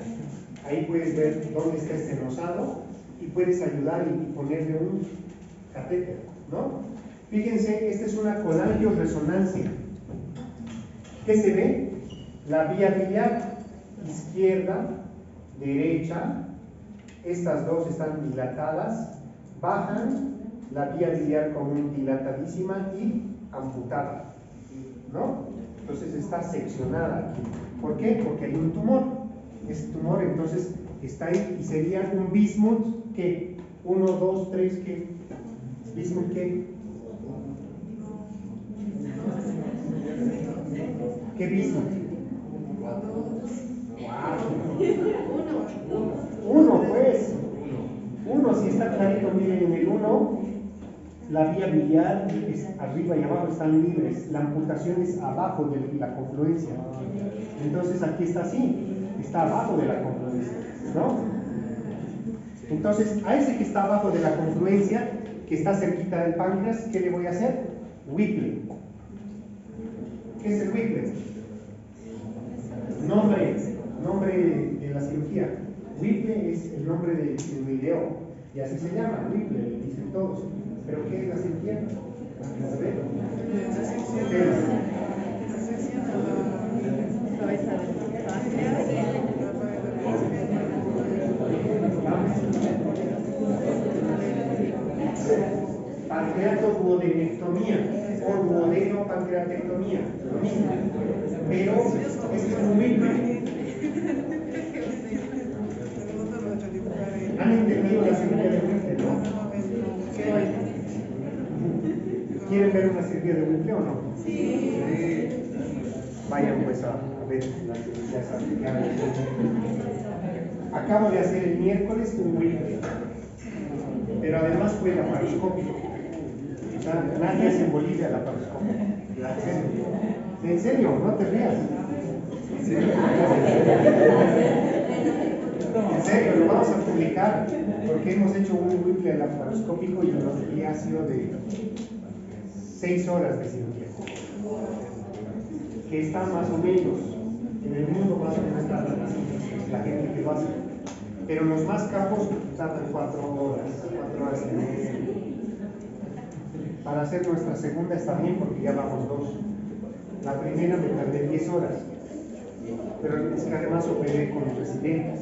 ahí puedes ver dónde está estenosado y puedes ayudar y ponerle un catéter, ¿no? Fíjense, esta es una colangioresonancia. ¿Qué se ve? La vía biliar izquierda, derecha, estas dos están dilatadas, bajan, la vía biliar común dilatadísima y amputada, ¿no? Entonces está seccionada aquí. ¿Por qué? Porque hay un tumor. Ese tumor entonces está ahí y sería un bismuth, ¿qué? 1, 2, 3, ¿qué? ¿Bismuth qué? ¿Qué bismuth? Uno, pues. Uno, si está clarito, miren, en el 1, la vía biliar es arriba y abajo están libres, la amputación es abajo de la confluencia. Entonces aquí está así, está abajo de la confluencia, ¿no? Entonces, a ese que está abajo de la confluencia, que está cerquita del páncreas, ¿qué le voy a hacer? Whipple. ¿Qué es el Whipple? Nombre de la cirugía. Whipple es el nombre del video, y así se llama, Whipple, le dicen todos. ¿Pero qué es la cirugía? ¿Qué es? Pancreatoduodenectomía o duodenopancreatectomía, lo mismo, pero es un Whipple. ¿Han entendido la cirugía de Whipple, no? ¿Quieren ver una cirugía de Whipple o no? Sí. Vayan pues a ver las cirugías aplicadas. Acabo de hacer el miércoles un Whipple, pero además fue laparoscópico. O sea, nadie hace en Bolivia laparoscópico. ¿En serio? No te rías. En serio, lo vamos a publicar porque hemos hecho un Whipple laparoscópico y ha sido de 6 horas de cirugía, que está más o menos en el mundo, más o menos tardan así la gente que lo hace, pero los más capos tardan 4 horas y media. Para hacer nuestra segunda está bien porque ya vamos 2. La primera me tardé 10 horas, pero es que además operé con residentes.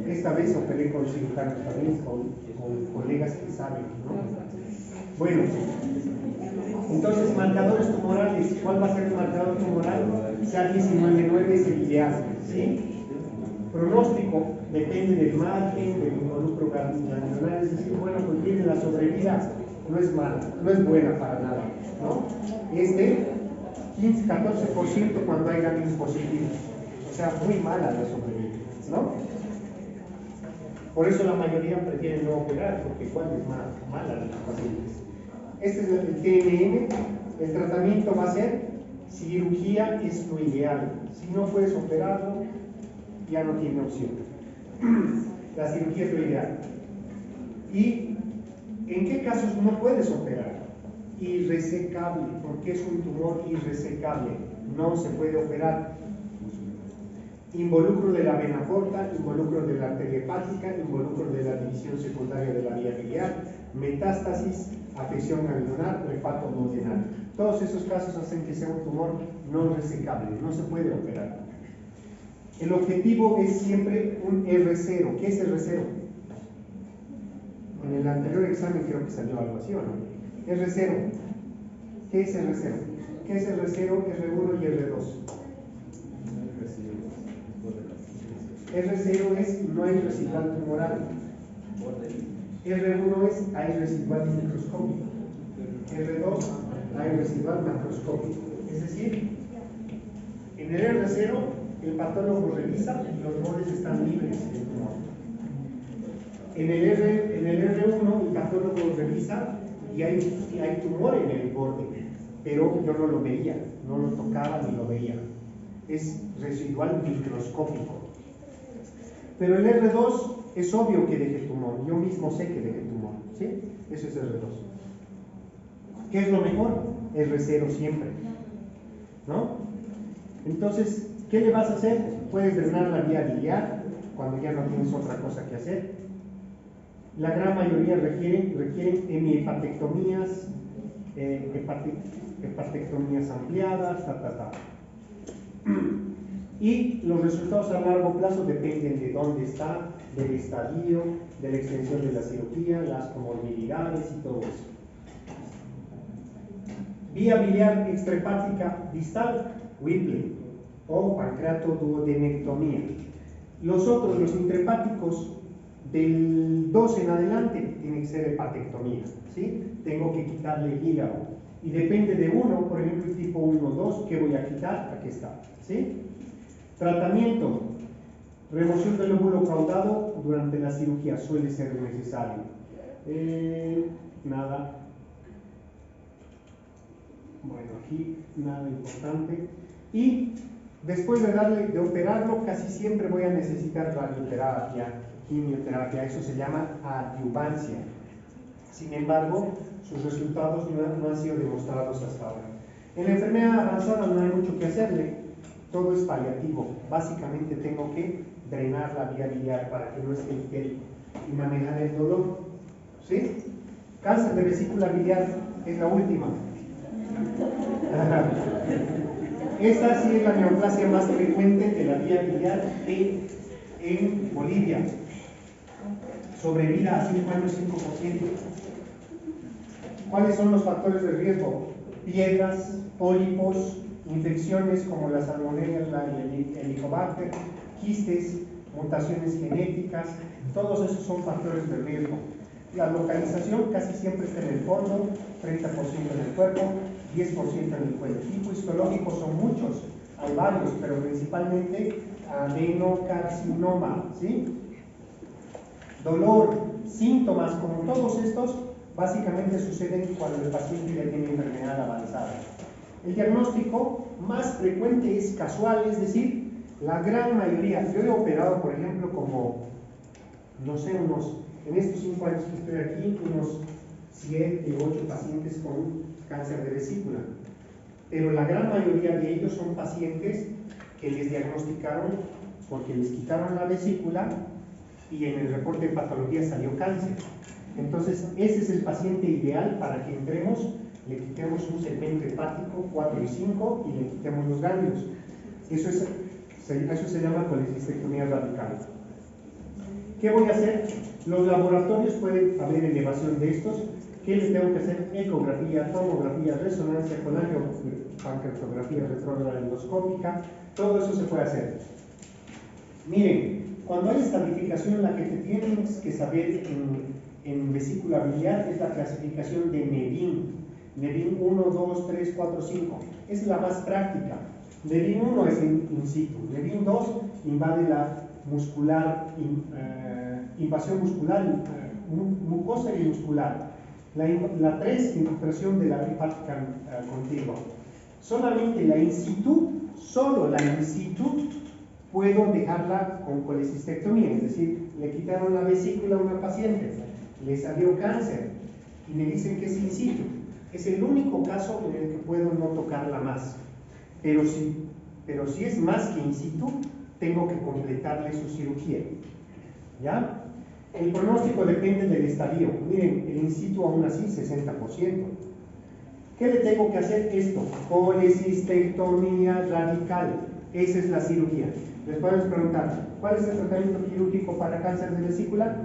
Esta vez operé con cirujanos también, con colegas que saben, ¿no? Bueno, entonces marcadores tumorales. ¿Cuál va a ser el marcador tumoral? CA19-9 es el ideal, ¿sí? Pronóstico depende del margen, del involucro ganglionar, es decir, bueno, pues tiene la sobrevida, no es mala, no es buena para nada, ¿no? Es de 15-14% cuando hay ganglios positivos, o sea, muy mala la sobrevida, ¿no? Por eso la mayoría prefiere no operar, porque igual es mala de los pacientes. Este es el TNM. El tratamiento va a ser cirugía, es lo ideal. Si no puedes operarlo, ya no tiene opción. La cirugía es lo ideal. ¿Y en qué casos no puedes operar? Irresecable, porque es un tumor irresecable. No se puede operar. Involucro de la vena porta, involucro de la arteria hepática, involucro de la división secundaria de la vía biliar, metástasis, afección ganglionar o hepato duodenal. Todos esos casos hacen que sea un tumor no resecable, no se puede operar. El objetivo es siempre un R0. ¿Qué es R0? En el anterior examen creo que salió algo así, ¿o no? R0. ¿Qué es R0? ¿Qué es R0, R1 y R2? R0 es no hay residual tumoral. R1 es hay residual microscópico. R2 hay residual macroscópico. Es decir, en el R0 el patólogo revisa y los bordes están libres de tumor. En el R1 el patólogo revisa y hay tumor en el borde, pero yo no lo veía, no lo tocaba ni lo veía. Es residual microscópico. Pero el R2 es obvio que deje tumor, yo mismo sé que deje tumor, ¿sí? Eso es R2. ¿Qué es lo mejor? R0 siempre, ¿no? Entonces, ¿qué le vas a hacer? Puedes drenar la vía biliar cuando ya no tienes otra cosa que hacer. La gran mayoría requieren hemihepatectomías, hepatectomías ampliadas, Y los resultados a largo plazo dependen de dónde está, del estadio, de la extensión de la cirugía, las comorbilidades y todo eso. Vía biliar extrahepática distal, Whipple, o pancreatoduodenectomía. Los otros, los intrahepáticos, del 2 en adelante, tiene que ser hepatectomía, ¿sí? Tengo que quitarle el hígado. Y depende de uno, por ejemplo, el tipo 1 o 2, ¿qué voy a quitar? Aquí está, ¿sí? Tratamiento. Remoción del lóbulo caudado durante la cirugía suele ser necesario. Nada. Bueno, aquí nada importante. Y después de operarlo, casi siempre voy a necesitar radioterapia, quimioterapia. Eso se llama adyuvancia. Sin embargo, sus resultados no han sido demostrados hasta ahora. En la enfermedad avanzada no hay mucho que hacerle. Todo es paliativo. Básicamente tengo que drenar la vía biliar para que no esté histérico y manejar el dolor. ¿Sí? Cáncer de vesícula biliar es la última. Esta sí es la neoplasia más frecuente de la vía biliar en Bolivia. Sobrevida a 5 años, 5%. ¿Cuáles son los factores de riesgo? Piedras, pólipos, infecciones como la salmonella y el helicobacter, quistes, mutaciones genéticas, todos esos son factores de riesgo. La localización casi siempre está en el fondo, 30% en el cuerpo, 10% en el cuello. Tipos histológicos son muchos, hay varios, pero principalmente adenocarcinoma, ¿sí? Dolor, síntomas como todos estos, básicamente suceden cuando el paciente ya tiene enfermedad avanzada. El diagnóstico más frecuente es casual, es decir, la gran mayoría. Yo he operado, por ejemplo, como, no sé, en estos 5 años que estoy aquí, unos 7 u 8 pacientes con cáncer de vesícula. Pero la gran mayoría de ellos son pacientes que les diagnosticaron porque les quitaron la vesícula y en el reporte de patología salió cáncer. Entonces, ese es el paciente ideal para que entremos, le quitemos un segmento hepático 4 y 5 y le quitemos los ganglios. Eso se llama colecistectomía radical. ¿Qué voy a hacer? Los laboratorios pueden haber elevación de estos. ¿Qué les tengo que hacer? Ecografía, tomografía, resonancia, pancreatografía retrógrada endoscópica, todo eso se puede hacer. Miren, cuando hay estadificación, la que te tienes que saber en vesícula biliar es la clasificación de Nevin. Nevin 1, 2, 3, 4, 5. Es la más práctica. Nevin 1 es in situ. Nevin 2 invade la muscular, invasión muscular, mucosa y muscular. La 3, infiltración de la hepática contigua. Solamente la in situ, solo la in situ, puedo dejarla con colecistectomía, es decir, le quitaron la vesícula a una paciente, le salió cáncer y me dicen que es in situ. Es el único caso en el que puedo no tocarla más. Pero si es más que in situ, tengo que completarle su cirugía. ¿Ya? El pronóstico depende del estadio. Miren, el in situ aún así 60%. ¿Qué le tengo que hacer? Esto, colecistectomía radical. Esa es la cirugía. Les podemos preguntar, ¿cuál es el tratamiento quirúrgico para cáncer de vesícula?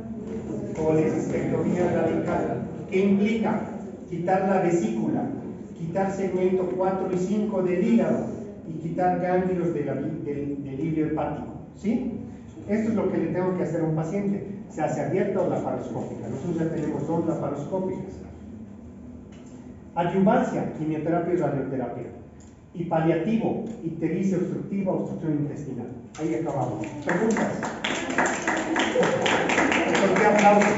Colecistectomía radical. ¿Qué implica? Quitar la vesícula, quitar segmento 4 y 5 del hígado y quitar ganglios del hilio hepático. ¿Sí? Esto es lo que le tengo que hacer a un paciente. Se hace abierta o laparoscópica. Nosotros ya tenemos 2 laparoscópicas. Adyuvancia, quimioterapia y radioterapia. Y paliativo, ictericia obstructiva, obstrucción intestinal. Ahí acabamos. ¿Preguntas? ¿Por qué aplausos?